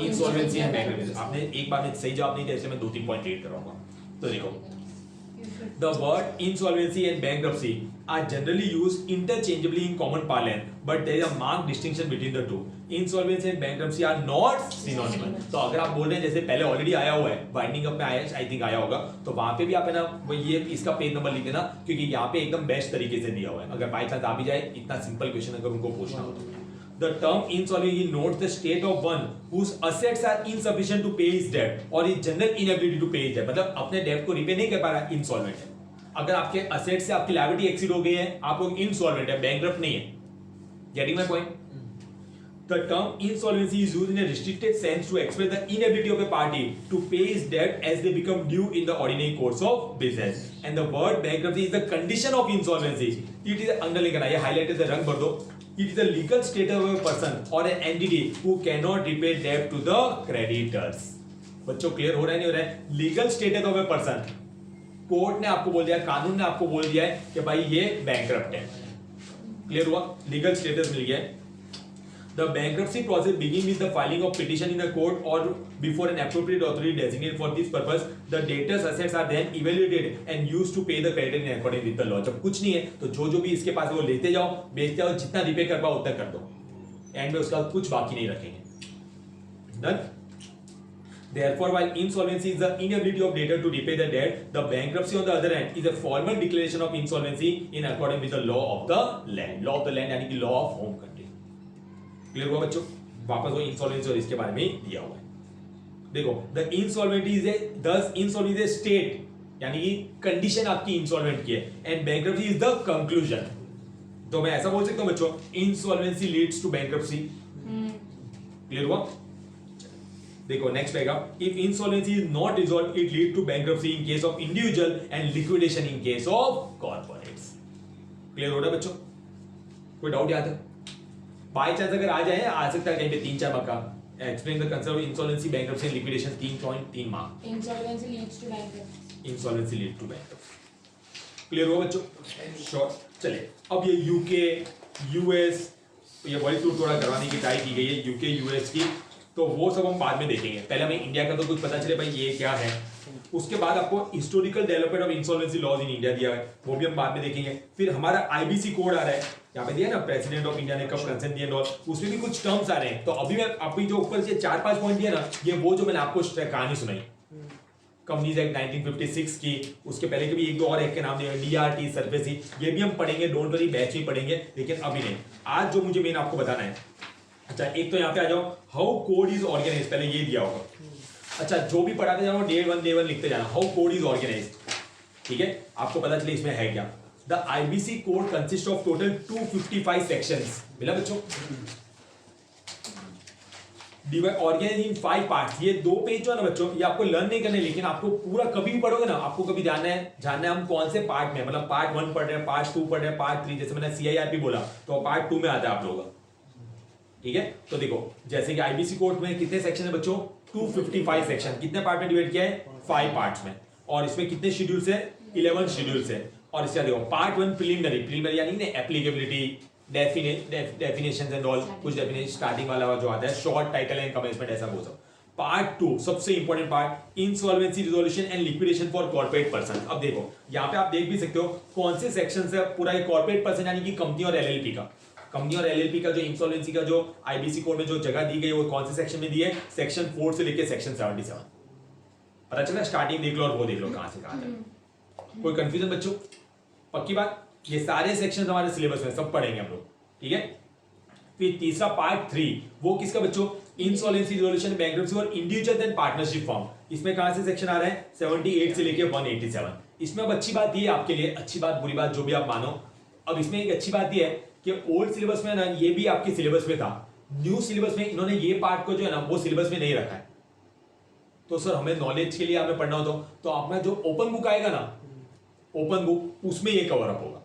Insolvency and bankruptcy. आपने एक बार में सही जवाब नहीं दिया, इसलिए मैं 2-3 पॉइंट रीड कराऊंगा। तो देखो, the word insolvency and bankruptcy are generally used interchangeably in common parlance, but there is a marked distinction between the two. Insolvency and bankruptcy are not synonymous. तो अगर आप बोल रहे हैं जैसे पहले ऑलरेडी आया हुआ है, वाइंडिंग अप में आया, आई थिंक आया होगा, तो वहां पे भी आप है ना ये इसका पेज नंबर लिख देना, क्योंकि यहाँ पे एकदम बेस्ट तरीके से दिया हुआ है। अगर बाई चांस आ भी जाए, इतना सिंपल क्वेश्चन अगर उनको पूछना हो तो। The term insolvency notes the state of one whose assets are insufficient to pay his debt or his general inability to pay his debt, मतलब अपने डेट को रिपे नहीं कर पा रहा, इंसॉल्वेंट है। अगर आपके असेट से आपकी लायबिलिटी एक्सीड हो गई है, आप लोग इंसॉल्वेंट है, बैंकरप्ट नहीं है। Getting my point? The term insolvency is used in a restricted sense to express the inability of a party to pay his debt as they become due in the ordinary course of business. And the word bankruptcy is the condition of insolvency. It is underline करना, ये highlighted से रंग भर दो। It is a legal status of a person or an entity who cannot repay debt to the creditors. बच्चों क्लियर हो रहा है नहीं हो रहा है? Legal status of a person, court ने आपको बोल दिया, कानून ने आपको बोल दिया है कि भाई ये बैंकरप्ट है। क्लियर हुआ? लीगल स्टेटस मिल गया। The bankruptcy process begins with the filing of petition in a court or before an appropriate authority designated for this purpose. The debtor's assets are then evaluated and used to pay the creditor in accordance with the law. जब कुछ नहीं है तो जो भी इसके पास है वो लेते जाओ, बेचते जाओ, जितना रिपे कर पाओ उतना कर दो, एंड में उसका कुछ बाकी नहीं रखेंगे। Done? Therefore, while insolvency is the inability of debtor to repay the debt, the bankruptcy on the other hand is a formal declaration of insolvency in accordance with the law of the land. Law of the land यानी कि law of home country. Clear हुआ बच्चों? वापस वो इंसॉल्वेंसी और इसके बारे में दिया हुआ है। देखो, द इंसॉल्वेंटी इज ए, दस इंसॉल्वेंसी इज ए स्टेट यानी कि कंडीशन आपकी इंसॉल्वेंट की है, and bankruptcy is the conclusion. तो मैं ऐसा बोल सकता हूं बच्चों, insolvency leads to bankruptcy. Clear हुआ? देखो नेक्स्ट रहेगा, if insolvency is not resolved it lead to bankruptcy in case of individual and liquidation in case of corporates. Clear हो रहा है बच्चों? कोई डाउट याद है? बाय चांस अगर आ जाए, आ सकता है कहीं पे 3-4 मार्क का। Explain the concept of insolvency, bankruptcy and liquidation, 3.3 mark. Insolvency leads to bankruptcy. Insolvency lead to bankruptcy. Clear हुआ बच्चों? श्योर। चलिए, अब ये यूके यूएस, ये वर्ल्ड टूर थोड़ा करवाने की ट्राई की गई है यूके यूएस की, तो वो सब हम बाद में देखेंगे। पहले हमें इंडिया का तो कुछ पता चले भाई ये क्या है, उसके बाद आपको historical development of insolvency laws in India दिया है, वो भी हम बाद में देखेंगे। फिर हमारा आईबीसी कोड आ रहा है, यहाँ पे दिया ना, प्रेसिडेंट ऑफ इंडिया ने कब कंसेंट दिया, उसमें भी कुछ टर्म्स आ रहे हैं। तो अभी जो ऊपर से 4-5 पॉइंट दिया ना, ये वो जो मैंने आपको कहानी सुनाई कंपनीज एक्ट 1956 की, उसके पहले के भी 1-2 और एक्ट के नाम दिए, डीआरटी, सरफेसी, ये भी हम पढ़ेंगे, डोंट वरी, बैच में पढ़ेंगे, लेकिन अभी नहीं। आज जो मुझे मेन आपको बताना है, अच्छा एक तो यहाँ पे आ जाओ, हाउ कोड इज ऑर्गेनाइज्ड, पहले ये दिया होगा। अच्छा, जो भी पढ़ाते जाओ डे वन लिखते जाना, हाउ कोड इज ऑर्गेनाइज्ड, ठीक है, आपको पता चले इसमें है क्या। The IBC code consist of total 255 sections, मिला बच्चों? ऑर्गेनाइज इन 5 पार्ट्स। ये 2 पेज जो है ना बच्चों, ये आपको लर्न नहीं करने, लेकिन आपको पूरा कभी भी पढ़ोगे ना, आपको कभी जानना है हम कौन से पार्ट में, मतलब पार्ट 1 पढ़ रहे हैं, पार्ट 2 पढ़ रहे हैं, पार्ट 3, जैसे मैंने सीआईआरपी बोला तो पार्ट 2 में आता है आप लोगों का, ठीक है। तो देखो, जैसे कि आईबीसी कोड में कितने सेक्शन है बच्चों? 255 सेक्शन। कितने पार्ट में डिवाइड किया है? 5 पार्ट्स में। और इसमें कितने शेड्यूल्स है? 11 शेड्यूल्स है। और इसका देखो, पार्ट 1 प्रिलिमिनरी यानी ना एप्लीकेबिलिटी, डेफिनेशंस एंड ऑल, कुछ डेफिनेशन स्टार्टिंग वाला जो आता है, शॉर्ट टाइटल एंड कमेंसमेंट, ऐसा वो सब। पार्ट 2 सबसे important part, insolvency resolution and liquidation for corporate person. अब देखो यहाँ पे आप देख भी सकते हो कौन से सेक्शन है, पूरा कॉर्पोरेट पर्सन यानी कि कंपनी और एलएलपी का, कंपनी और एलएलपी का जो इंसॉल्वेंसी का जो आईबीसी कोड में जो जगह दी गई है, वो कौन से सेक्शन में दी है? सेक्शन 4 से लेके सेक्शन 77। पता चला? स्टार्टिंग देख लो और वो देख लो कहां से कहां तक। कोई कंफ्यूजन बच्चों? पक्की बात, ये सारे सेक्शन हमारे सिलेबस में, सब पढ़ेंगे हम लोग, ठीक है। फिर तीसरा पार्ट 3, वो किसका बच्चों? इंसॉल्वेंसी रिजोल्यूशन, बैंकरप्सी और इंडिविजुअल एंड पार्टनरशिप फॉर्म। इसमें कहां से सेक्शन आ रहा है? 78 से लेके 187। इसमें अब अच्छी बात ये आपके लिए, अच्छी बात बुरी बात जो भी आप मानो, अब इसमें एक अच्छी बात ये है कि ओल्ड सिलेबस में ना, ये भी आपके सिलेबस में था, न्यू सिलेबस में इन्होंने ये पार्ट को जो है ना वो सिलेबस में नहीं रखा है। तो सर हमें नॉलेज के लिए हमें पढ़ना हो तो आपका जो ओपन बुक आएगा ना, ओपन बुक उसमें ये कवर अप होगा,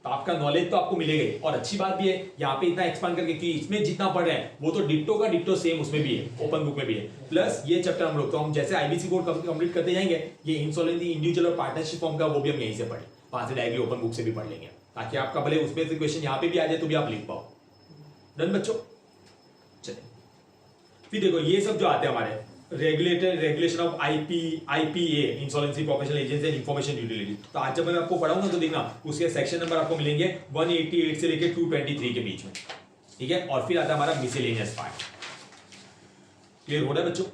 तो आपका नॉलेज तो आपको मिलेगा ही। और अच्छी बात भी है यहाँ पे इतना एक्सपांड करके कि इसमें जितना पढ़ रहे हैं वो तो डिट्टो का डिट्टो सेम उसमें भी है, ओपन बुक में भी है। प्लस ये चैप्टर हम लोग तो हम जैसे आईबीसी कोड कंप्लीट करते जाएंगे, ये इंसॉल्वेंसी इंडिविजुअल और पार्टनरशिप फॉर्म का वो भी हम यहीं से पढ़े, वहां से डायरेक्टली ओपन बुक से भी पढ़ लेंगे, ताकि आपका भले उसमें से क्वेश्चन यहाँ पे भी आ जाए तो भी आप लिख पाओ। डन बच्चों, चलिए फिर देखो ये सब जो आते हैं हमारे regulation of IPA insolvency professional agency and information utility. तो आज जब मैं आपको पढ़ाऊंगा तो देखना उसके सेक्शन नंबर आपको मिलेंगे 188 से लेके 223 के बीच में, ठीक है। और फिर आता है हमारा मिसेलेनियस पार्ट। क्लियर हो रहा है बच्चों?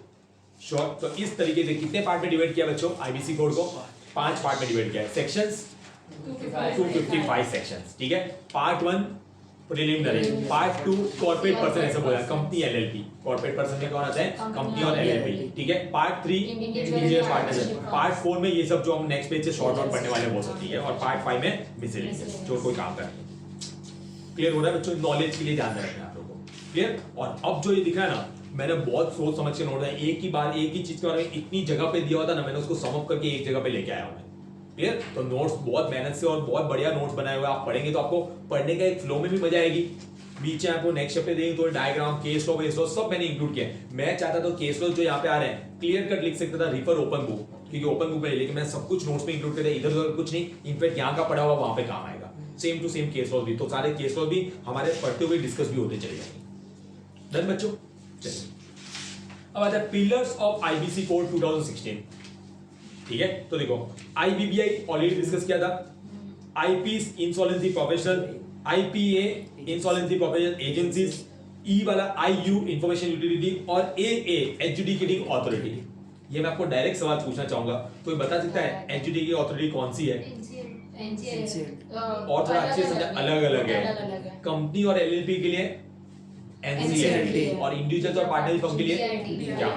श्योर। तो इस तरीके से कितने पार्ट में डिवाइड किया बच्चों आईबीसी कोड को? 5 पार्ट में डिवाइड किया है। सेक्शंस 255 सेक्शंस, ठीक है। Part 1 preliminary, part 2 corporate person, ऐसा बोला कंपनी एलएलपी, कॉर्पोरेट पर्सन में कौन आता है? कंपनी और एलएलपी, ठीक है। पार्ट 3 इंडिविजुअल पार्टनरशिप, पार्ट 4 में ये सब जो हम नेक्स्ट पेज से शॉर्ट आउट पढ़ने वाले वो सब, ठीक है। और पार्ट 5 में मिसलेनियस, जो कोई काम करते हैं। क्लियर हो रहा है बच्चों? नॉलेज के लिए ध्यान रखना है आप लोगों को। क्लियर? और अब जो ये दिख रहा है ना, मैंने बहुत सोच समझ के नोट है, एक ही बार एक ही चीज के बारे में इतनी जगह पे दिया हुआ था ना, मैंने उसको सम अप करके एक जगह पे लेके आया हूं। क्लियर? तो नोट्स बहुत मेहनत से और बहुत बढ़िया नोट्स बनाए हुए, आप पढ़ेंगे तो आपको पढ़ने का एक फ्लो में भी मजा आएगी। बीच में आपको नेक्स्ट चैप्टर देंगे तो डायग्राम, केस लॉ, वेस लॉ सब मैंने इंक्लूड किया है। मैं चाहता था केस लॉ जो यहाँ पे आ रहे हैं क्लियर कट लिख सकता था, रिफर ओपन बुक, क्योंकि ओपन बुक में, लेकिन मैं सब कुछ नोट्स में इंक्लूड कर दिया, इधर उधर कुछ नहीं। इनफैक्ट यहाँ का पढ़ा हुआ वहां पे काम आएगा, same to same case law भी, तो सारे केस लॉ भी हमारे पढ़ते हुए डिस्कस भी होते चले जाएंगे। डन बच्चों? चलिए अब आता है पिलर्स ऑफ आईबीसी कोड 2016, ठीक है। तो देखो आईबीबीआई ऑलरेडी डिस्कस किया था, IPs insolvency professional, IPA insolvency professional agencies, E वाला आईयू इंफॉर्मेशन यूटिलिटी, और एए एडजुडिकेटिंग अथॉरिटी। ये मैं आपको डायरेक्ट सवाल पूछना चाहूंगा, कोई बता सकता है एडजुडिकेटिंग अथॉरिटी कौन सी है? और थोड़ा अच्छे से अलग अलग है। कंपनी और एलएलपी के लिए एनसीएलटी, और इंडिविजुअल और पार्टनरशिप फर्म के लिए क्या?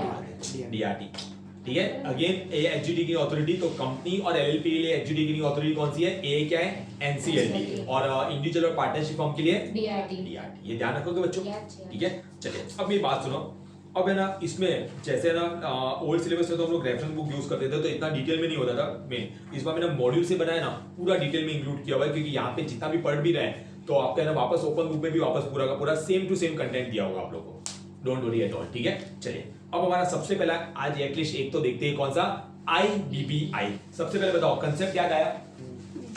डीआरटी, ठीक है। अगेन ए एडजुडिकेटिंग अथॉरिटी, तो कंपनी और एलएलपी के लिए एडजुडिकेटिंग अथॉरिटी कौन सी है? ए क्या है? एनसीएलटी, और इंडिविजुअल और पार्टनरशिप फर्म के लिए डीआरटी। ये ध्यान रखोगे बच्चों, ठीक है। चलिए अब मेरी बात सुनो। अब है ना इसमें जैसे ना ओल्ड सिलेबस में तो हम लोग रेफरेंस बुक यूज करते थे, तो इतना डिटेल में नहीं होता था। मैं इस बार मैंने मॉड्यूल से बनाया ना, पूरा डिटेल में इंक्लूड किया हुआ है, क्योंकि यहाँ पे जितना भी पढ़ भी रहे हैं तो आपका है ना वापस ओपन बुक में भी वापस पूरा का पूरा सेम टू सेम कंटेंट दिया होगा आप लोगों को। डोंट वरी एट ऑल, ठीक है। चलिए अब हमारा सबसे पहला आज एटलीस्ट एक तो देखते हैं, कौन सा? आईबीबीआई। सबसे पहले बताओ कंसेप्ट याद आया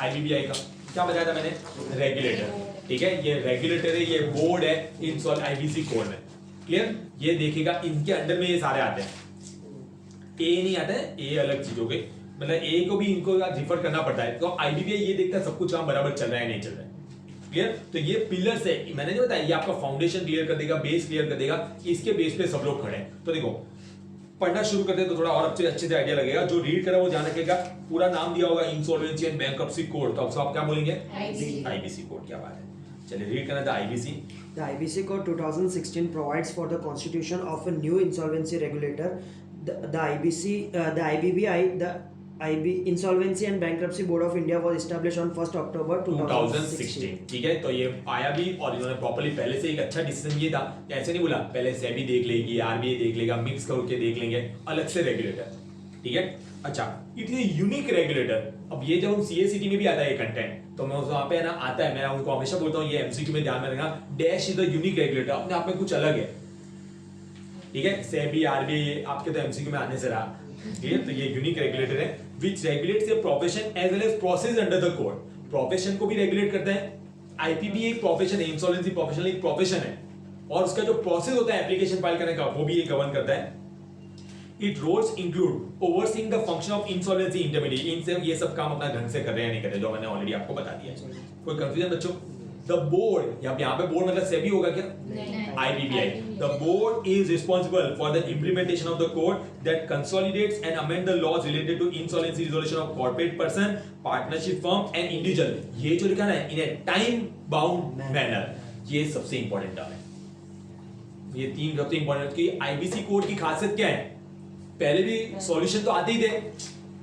आईबीबीआई का? क्या बताया था मैंने? रेगुलेटर, ठीक है। ये रेगुलेटर है, ये बोर्ड है इन आईबीसी कोड में। क्लियर? ये देखेगा इनके अंडर में ये सारे आते हैं, ए नहीं आता है, ए अलग चीज हो गई, मतलब ए को भी इनको रिफर करना पड़ता है। तो आईबीबीआई ये देखता है सब कुछ काम बराबर चल रहा है नहीं चल रहा है। क्लियर? तो ये पिलर्स है, मैंने नहीं बताया, ये आपका फाउंडेशन क्लियर कर देगा, बेस क्लियर कर देगा, इसके बेस पे सब लोग खड़े हैं। तो देखो पढ़ना शुरू करते हैं तो थोड़ा और अच्छे से आइडिया लगेगा। जो रीड करा वो जान रखेगा, पूरा नाम दिया होगा इंसॉल्वेंसी एंड बैंक्रप्सी कोड, तो अब आप क्या बोलेंगे? IBC code. क्या बात है, चलिए रीड करना था IBC. The IBC Code 2016 provides for the constitution of a new insolvency regulator. The IBBI, the Insolvency and Bankruptcy Board of India was established on 1st October 2016. ठीक है। तो ये आया भी और इन्होंने प्रॉपर्ली पहले से एक अच्छा डिसीजन ये था, ऐसे नहीं बोला पहले सेबी देख लेगी, आरबीआई देख लेगा, मिक्स करके देख लेंगे, अलग से रेगुलेटर, ठीक है। अच्छा, इट इज यूनिक रेगुलेटर। अब ये जब हम सीएसीटी में भी आता है ये कंटेंट, तो मैं वहां पे ना आता है, मैं उनको हमेशा बोलता हूँ ये एमसीक्यू में ध्यान में रखना, dash is the unique regulator, अपने आप में कुछ अलग है, ठीक है। सेबी आरबीआई आपके तो एमसीक्यू में आने से रहा, ठीक है। तो ये यूनिक रेगुलेटर है which regulates a profession as well as process under the code. Profession को भी रेगुलेट करता है। आईपीपी एक प्रोफेशन है, इंसॉल्वेंसी प्रोफेशनल एक प्रोफेशन है, और उसका जो प्रोसेस होता है एप्लीकेशन फाइल करने का वो भी ये गवर्न करता है। It roles include overseeing the function of insolvency intermediary। इनसे ये सब काम अपना ढंग से कर रहे हैं नहीं कर रहे, जो मैंने ऑलरेडी आपको बता दिया है। कोई कंफ्यूजन बच्चों? The board, यहाँ पे बोर्ड मतलब सेबी होगा क्या? IBBI। The board is responsible for the implementation of the code that consolidates and amend the laws related to insolvency resolution of corporate person, partnership firm and individual। ये जो लिखा है in a time bound manner, ये सबसे इंपॉर्टेंट टर्म है। ये तीन सबसे इंपॉर्टेंट कि आईबीसी कोड की खासियत क्या है? पहले भी सॉल्यूशन तो आते ही थे,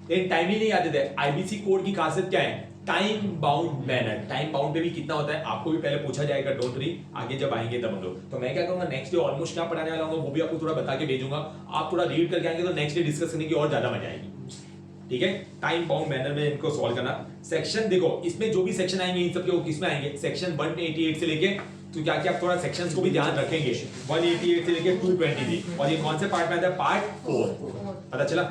लेकिन टाइमली नहीं आते थे। आईबीसी कोड की खासियत क्या है? Time bound manner. Time bound पे भी कितना होता है आपको भी पहले पूछा जाएगा, डोंट वरी, आगे जब आएंगे तब हम लोग। तो मैं क्या करूंगा नेक्स्ट डे ऑलमोस्ट क्या पढ़ाने वाला हूँ वो भी आपको थोड़ा बता के भेजूंगा, आप थोड़ा रीड करके आएंगे तो नेक्स्ट डे डिस्कस करने की और ज्यादा मजा आएगी। ठीक है, टाइम बाउंड मैनर में इनको सॉल्व करना। सेक्शन देखो इसमें जो भी सेक्शन आएंगे इन सब के वो किसमें आएंगे, सेक्शन 188 से लेके, तो क्या क्या आप थोड़ा सेक्शंस को भी ध्यान रखेंगे, 188 से लेके 223, और ये कौन से पार्ट में आता है, पार्ट 4। पता चला,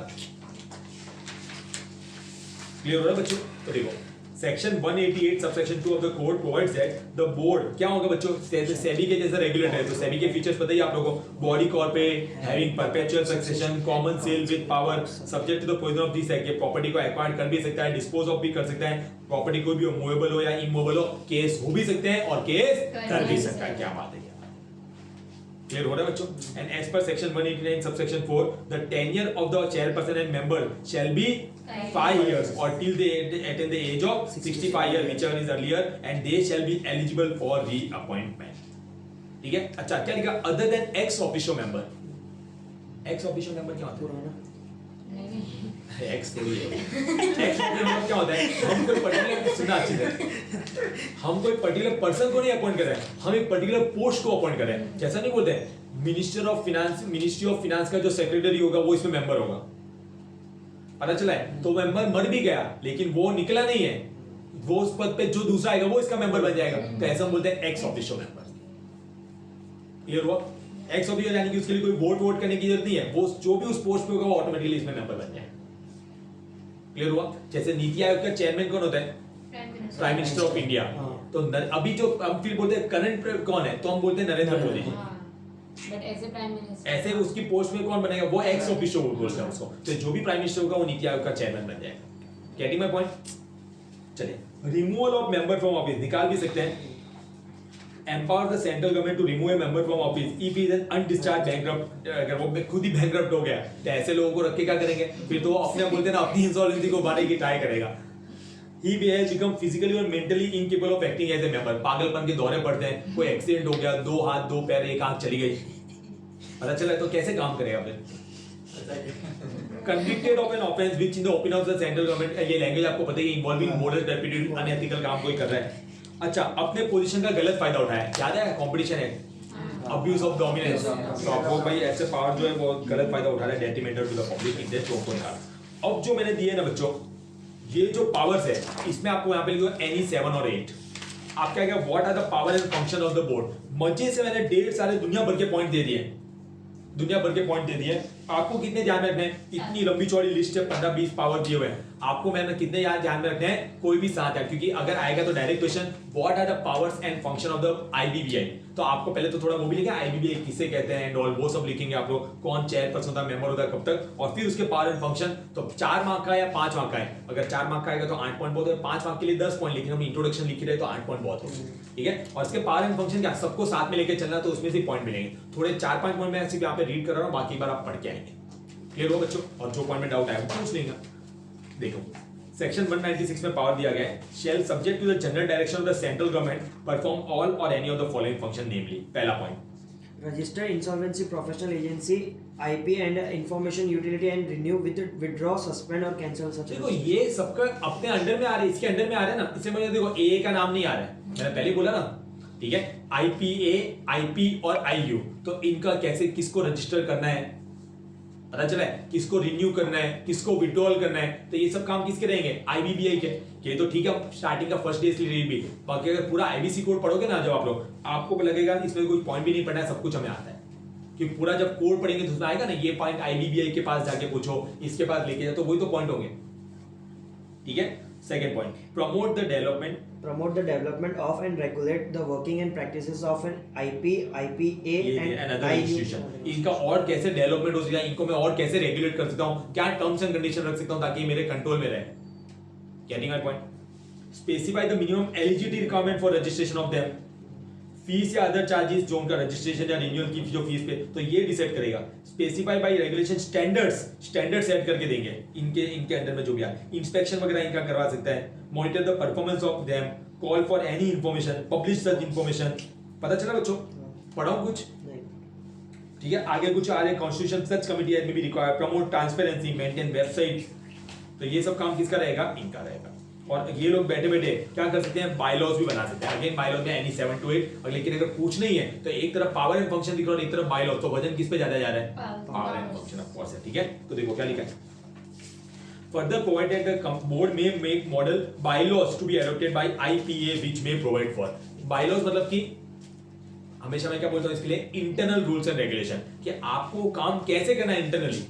क्लियर हो रहा है बच्चों? तो देखो section 188 subsection 2 of the code provides that the board क्या होगा बच्चों, सेबी के जैसा रेगुलेटर है, तो सेबी के फीचर्स बताइए आप लोगों को, body corporate having perpetual succession, common seal with power, subject to the provision of this act, ये प्रॉपर्टी को एक्वायर कर भी सकता है, डिस्पोज ऑफ भी कर सकता है, प्रॉपर्टी कोई भी हो, मूवेबल हो या इमूवेबल हो, केस हो भी सकते हैं और केस कर भी सकता है। क्या बात है, क्लियर हो रहा है बच्चों? And as per section 189 subsection 4 the tenure of the chairperson and member shall be 5 years or till they attain the age of 65 years whichever is earlier and they shall be eligible for reappointment। ठीक है, अच्छा क्या लिखा, other than ex officio member। ex officio member क्या होता है, ex थोड़ी है, ex officio member क्या होता है, हम कोई पर्टिकुलर, सुना अच्छे से, हम कोई पर्टिकुलर पर्सन को नहीं अपॉइंट कर रहे हैं, हम एक पर्टिकुलर पोस्ट को अपॉइंट कर रहे हैं। जैसा नहीं बोलते हैं minister of finance, ministry of finance का जो सेक्रेटरी होगा वो इसमें मेंबर होगा, पता चला है? तो मेंबर मर भी गया लेकिन वो निकला नहीं है, वो उस पद पे जो दूसरा आएगा वो इसका मेंबर बन जाएगा, तो ऐसा हम बोलते हैं एक्स ऑफिशियो मेंबर। क्लियर हुआ? एक्स ऑफिशियो यानी कि उसके लिए कोई वोट करने की जरूरत नहीं है, वो जो भी उस पोस्ट पे होगा वो ऑटोमेटिकली इसमें मेंबर बन जाएगा। क्लियर हुआ? जैसे नीति आयोग का चेयरमैन कौन होता है, प्राइम मिनिस्टर ऑफ इंडिया। तो अभी जो हम फिर बोलते हैं करंट कौन है, तो हम बोलते हैं Narendra Modi ji. But as a prime minister, ऐसे उसकी पोस्ट में कौन बनेगा, वो एक्स ऑफिशियो बोलते हैं उसको, तो जो भी प्राइम मिनिस्टर होगा वो नीति आयोग का चेयरमैन बन जाएगा। Getting my point? चलिए, removal of member from office निकाल भी सकते हैं। Empower the central government to remove a member from office if he is an undischarge bankrupt, अगर वो खुद ही बैंकरप्ट हो गया तो ऐसे लोगों को रख के क्या करेंगे, फिर तो वो अपने बोलते हैं ना अपनी इंसॉल्वेंसी को उभारने की ट्राई करेगा। He has become physically और mentally incapable of acting as a member, पागलपन के दौरे पड़ते हैं, कोई एक्सीडेंट हो गया, 2 हाथ 2 पैर 1 आंख चली गई, पता चला तो कैसे काम करेगा फिर? Convicted of an offense which in the opinion of the central government, ये लैंग्वेज आपको पता ही है, involving moral turpitude, unethical काम कोई कर रहा है। अच्छा, अपने पोजीशन का गलत फायदा उठाया, याद है कंपटीशन है, अब्यूज ऑफ डोमिनेंस, तो आपको भाई ऐसे पावर जो है वो गलत फायदा उठा रहा है, detrimental to the public interest, तो उनको निकाल। अब जो मैंने दिए ना बच्चों, ये जो पावर्स है इसमें आपको यहाँ पे लिखो एनी 7 और 8, आप क्या what are the power and function of the board. मजे से मैंने ढेर सारे दुनिया भर के पॉइंट दे दिए, दुनिया भर के पॉइंट दे दिए। आपको कितने ध्यान में रखने हैं, इतनी लंबी चौड़ी लिस्ट है, 15-20 पावर दिए हुए हैं, आपको मैंने कितने यार ध्यान में रखने हैं, कोई भी 7 है, क्योंकि अगर आएगा तो direct question what are the powers and function of the IBBI, तो आपको पहले तो थोड़ा वो भी लिखा आईबीबीआई किसे कहते हैं एंड ऑल, वो सब लिखेंगे आप लोग, कौन चेयरपर्सन होता है, मेंबर होता है, कब तक, और फिर उसके पावर एंड फंक्शन। तो 4 मार्क का या 5 मार्क का है, अगर 4 मार्क का आएगा तो 8 पॉइंट बहुत है, 5 मार्क के लिए 10 पॉइंट, लेकिन हम इंट्रोडक्शन लिख रहे हैं तो 8 पॉइंट बहुत है, ठीक है। और इसके पावर एंड फंक्शन क्या सबको साथ में लेके चलना, तो उसमें से पॉइंट मिलेंगे, थोड़े 4-5 पॉइंट मैं सिर्फ यहाँ पे रीड कर रहा हूँ, बाकी बार आप पढ़ के आएंगे। क्लियर हो बच्चों? और जो पॉइंट में डाउट आया वो पूछ लेंगे। देखो सेक्शन 196 में पावर दिया गया है, shall subject to the general direction of the central government perform all or any of the following function, namely पहला point register insolvency professional agency IP and information utility and renew with withdraw suspend और cancel such। देखो ये सबका अपने अंडर में आ रहे हैं, इसके अंडर में आ रहे हैं ना, इससे मुझे देखो ए का नाम नहीं आ रहा है, मैंने पहले ही बोला ना, ठीक है, IPA, IP और IU, तो इनका कैसे किसको रजिस्टर करना है पता चला है, किसको रिन्यू करना है, किसको विड्रॉल करना है, तो ये सब काम किसके रहेंगे, आईबीबीआई के। ये तो ठीक है स्टार्टिंग का फर्स्ट डे इसलिए भी, बाकी अगर पूरा आईबीसी कोड पढ़ोगे ना जब आप लोग, आपको लगेगा इसमें कोई पॉइंट भी नहीं पढ़ना है, सब कुछ हमें आता है, कि पूरा जब कोड पढ़ेंगे तो उसमें आएगा ना ये पॉइंट आईबीबीआई के पास जाके पूछो, इसके पास लेके जाओ, तो वही तो पॉइंट होंगे, ठीक है। Second point, promote the development of and regulate the working and practices of an IP, IPA and another institution, IU। इनका और कैसे डेवलपमेंट हो सकता है, इनको मैं और कैसे रेगुलेट कर सकता हूं, क्या टर्म्स एंड कंडीशन रख सकता हूं ताकि मेरे कंट्रोल में रहे। Getting my point? Specify the minimum eligibility requirement for registration of them, fees या अदर चार्जेस जो उनका रजिस्ट्रेशन या रिन्यूअल की जो फीस पे, तो ये डिसाइड करेगा। Specify by regulation standard set करके देंगे इनके अंडर में जो भी है, इंस्पेक्शन वगैरह इनका करवा सकता है, monitor the performance of them, call for any information, publish such information. पता चला बच्चों? पढ़ाऊं कुछ? ठीक है, आगे कुछ आ रहे, कॉन्स्टिट्यूशन सच कमिटी में भी require, promote transparency, maintain website, तो ये सब काम किसका रहेगा, इनका रहेगा। और ये लोग बैठे बैठे क्या कर सकते हैं, बायलॉज भी बना सकते हैं। अगेन बायलॉज में एनी 7 to 8, लेकिन अगर पूछना ही है तो एक तरफ पावर एंड फंक्शन दिख रहा है, एक तरफ बायलॉज, तो वजन किस पे ज्यादा जा रहा है, power and function of course है। ठीक है, तो देखो क्या लिखा है, further provided the board may make model bylaws to be adopted by IPA which may provide for. Bylaws मतलब कि हमेशा मैं क्या बोलता हूं इसके लिए, इंटरनल रूल्स एंड रेगुलेशन, कि आपको काम कैसे करना है इंटरनली।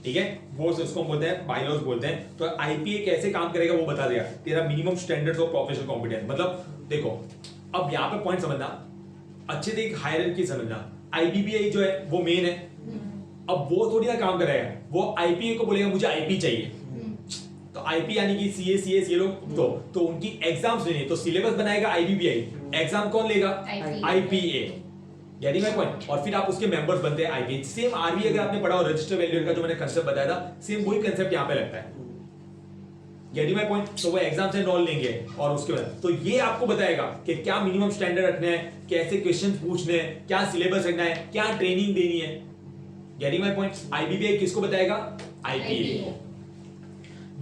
ठीक है, वो उसको बोलते हैं बायलॉज बोलते हैं। तो आईपीए कैसे काम करेगा वो बता देगा, तेरा minimum standards of professional competence. मतलब देखो अब यहाँ पे पॉइंट समझना अच्छे से, एक हायरार्की समझना। आईबीबीआई जो है वो मेन है, अब वो थोड़ी ना काम करेगा, वो आईपीए को बोलेगा मुझे आईपी चाहिए, तो आईपी यानी कि सीए सीएस ये लोग तो उनकी एग्जाम्स लेनी है, तो सिलेबस बनाएगा आईबीबीआई, एग्जाम कौन लेगा, आईपीए। Getting my point. और फिर आप उसके मेंबर्स बनते हैं आईपी। सेम आरबी अगर आपने पढ़ा हो रजिस्टर वैल्यूएट का जो मैंने कांसेप्ट बताया था, सेम वही कांसेप्ट यहाँ पे लगता है। Getting my point. तो वो एग्जाम से नॉल लेंगे और उसके बाद तो ये आपको बताएगा कि क्या मिनिमम स्टैंडर्ड रखना है, कैसे क्वेश्चन पूछने हैं, क्या सिलेबस रखना है, क्या ट्रेनिंग देनी है। Getting my point. आईबीबीआई किसको बताएगा, आईपीए को।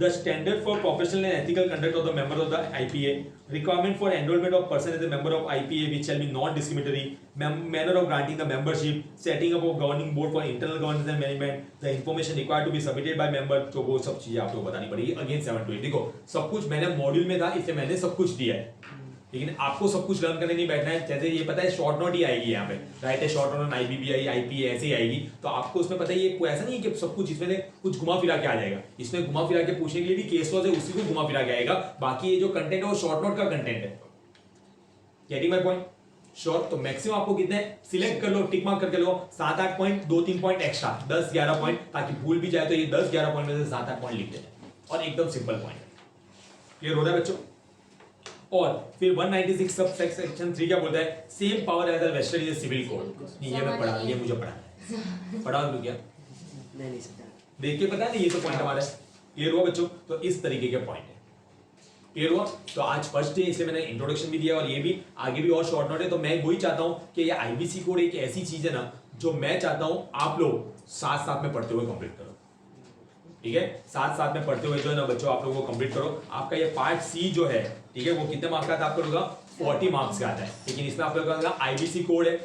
The standard for professional and ethical conduct of the member of the IPA, requirement for enrollment of person as a member of IPA which shall be non-discriminatory, manner of granting the membership, setting up of governing board for internal governance and management, the information required to be submitted by member, तो वो सब चीजें आपको बतानी पड़ेगी। अगेन 7 to 8 देखो सब कुछ मैंने मॉड्यूल में था, इससे मैंने सब कुछ दिया है, लेकिन आपको सब कुछ लर्न करने नहीं बैठना है। जैसे ये पता है शॉर्ट नोट ही आएगी यहाँ पे, राइट है, शॉर्ट नोट आईबीबीआई आईपीए ऐसे ही आएगी, तो आपको उसमें पता है ये ऐसा नहीं है कि सब कुछ इसमें कुछ घुमा फिरा के आ जाएगा। इसमें घुमा फिरा के पूछने के लिए भी केस लॉज है, उसी को घुमा फिरा के आएगा। बाकी ये जो कंटेंट है वो शॉर्ट नोट का कंटेंट है। Getting my point. शॉर्ट तो मैक्सिमम आपको कितने सिलेक्ट कर लो, टिक मार्क करके लो, 7-8 पॉइंट, 2-3 पॉइंट एक्स्ट्रा, 10-11 पॉइंट, ताकि भूल भी जाए तो ये 10-11 पॉइंट में से 7-8 पॉइंट लिख देते और एकदम सिंपल पॉइंट। क्लियर हो रहा है बच्चों। और फिर 196 सब सेक्शन 3 क्या बोलता है, same power as the western is civil code. नहीं ये मैं पढ़ा, ये मुझे पढ़ा है, पढ़ा लूं क्या, नहीं सकता, देख के पता नहीं, ये तो पॉइंट हमारा है। क्लियर हुआ बच्चों। तो इस तरीके के पॉइंट है। क्लियर हुआ। तो आज फर्स्ट डे, इसलिए मैंने इंट्रोडक्शन भी दिया और ये भी आगे भी और शॉर्ट नोट है। तो मैं वही चाहता हूं कि ये आईबीसी कोड एक ऐसी चीज है ना, जो मैं चाहता हूं आप लोग साथ साथ में पढ़ते हुए कंप्लीट करो। ठीक है, साथ साथ में पढ़ते हुए जो है ना बच्चों आप लोगों को कंप्लीट करो। आपका ये पार्ट सी जो है, ठीक है, वो कितने मार्क्स का आता है आपको लोगों का, 40 मार्क्स का आता है। लेकिन इसमें आप लोगों का आईबीसी कोड है,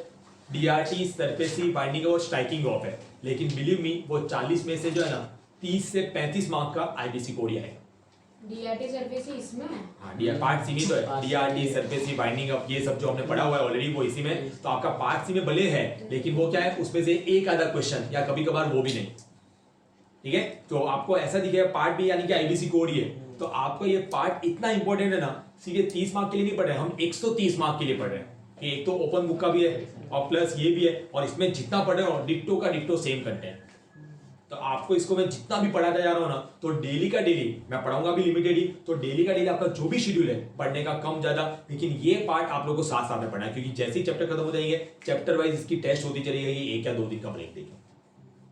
डीआरटी, सरफेसी, बाइंडिंग और स्ट्राइकिंग ऑफ है। लेकिन बिलीव मी वो 40 में से जो है ना 30 से 35 मार्क्स का आईबीसी कोड ही आएगा। डीआरटी सरफेस ही इसमें है। हाँ, डीआर पार्ट सी में तो है, डीआरटी, सरफेसी, बाइंडिंग अप, ये सब जो हमने पढ़ा हुआ है ऑलरेडी वो इसी में। तो आपका पार्ट सी में भले है, लेकिन वो क्या है, उसमें से एक आधा क्वेश्चन या कभी कभार वो भी नहीं। ठीक है, तो आपको ऐसा दिखेगा पार्ट बी यानी कि आईबीसी कोड ही है, तो आपको ये पार्ट इतना इंपॉर्टेंट है ना, सीधे 30 मार्क के लिए नहीं पढ़ रहे हम, 130 मार्क के लिए पढ़ रहे हैं। कि एक तो ओपन बुक का भी है और प्लस ये भी है, और इसमें जितना पढ़ रहे हो डिट्टो का डिट्टो सेम कंटेंट। तो आपको इसको मैं जितना भी पढ़ाता जा रहा हूँ ना, तो डेली का डेली मैं पढ़ाऊंगा भी लिमिटेड ही, तो डेली का डेली आपका जो भी शेड्यूल है पढ़ने का कम ज्यादा, लेकिन ये पार्ट आप लोगों को साथ साथ में पढ़ना है। क्योंकि जैसे ही चैप्टर खत्म हो जाएंगे, चैप्टर वाइज इसकी टेस्ट होती चली जाएगी, 1 या 2 दिन का ब्रेक देंगे।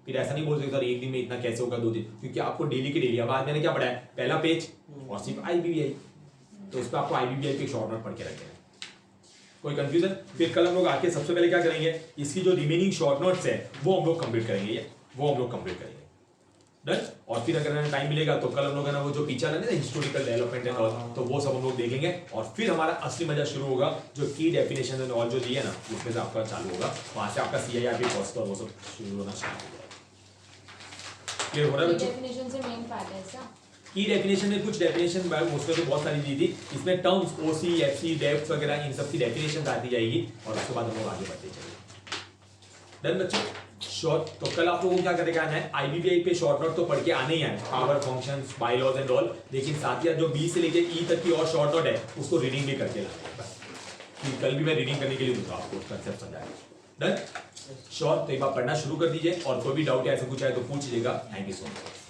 फिर ऐसा नहीं बोल सकते सर एक दिन में इतना कैसे होगा, 2 दिन, क्योंकि आपको डेली के डेली। अब आज मैंने क्या पढ़ा है, पहला पेज और सिर्फ आईबीबीआई, तो उस पर आपको आईबीबीआई के शॉर्ट नोट पढ़ के रखे हैं। कोई कंफ्यूजन। फिर कल हम लोग आके सबसे पहले क्या करेंगे, इसकी जो रिमेनिंग शॉर्ट नोट्स है वो हम लोग कंप्लीट करेंगे, वो हम लोग कंप्लीट करेंगे। डन। और फिर अगर हमें टाइम मिलेगा तो कल हम लोग है ना वो जो पीछा है ना हिस्टोरिकल डेवलपमेंट एंड ऑल, तो वो सब हम लोग देखेंगे। और फिर हमारा असली मजा शुरू होगा, जो की डेफिनेशन एंड ऑल जो दी है ना, उसमें से आपका चालू होगा, वहां से आपका सीआईआरपी फर्स्ट और वो सब शुरू होना स्टार्ट हो जाएगा। क्लियर हो रहा है बच्चों। डेफिनेशन से मेन पार्ट है ऐसा। की डेफिनेशन में कुछ डेफिनेशन उसमें तो बहुत सारी दी थी, इसमें टर्म्स ओसी, एफसी, डेप्थ वगैरह इन सब की डेफिनेशन आती जाएगी, और उसके बाद हम लोग आगे बढ़ते चलेंगे। डन बच्चों। शॉर्ट तो कल आप लोगों को क्या करेगा आना है, आईबीबीआई पे शॉर्ट नोट तो पढ़ के आने ही आए, power functions, bylaws and all, लेकिन साथ ही जो बी से लेके ई तक की और शॉर्ट नोट है उसको रीडिंग भी करके लाना है। कल भी मैं रीडिंग करने के लिए दूंगा आपको, कंसेप्ट समझाएगा। डन। शॉर्ट तो एक बार पढ़ना शुरू कर दीजिए, और कोई भी डाउट या ऐसा कुछ आए तो पूछ लीजिएगा। Thank you so much.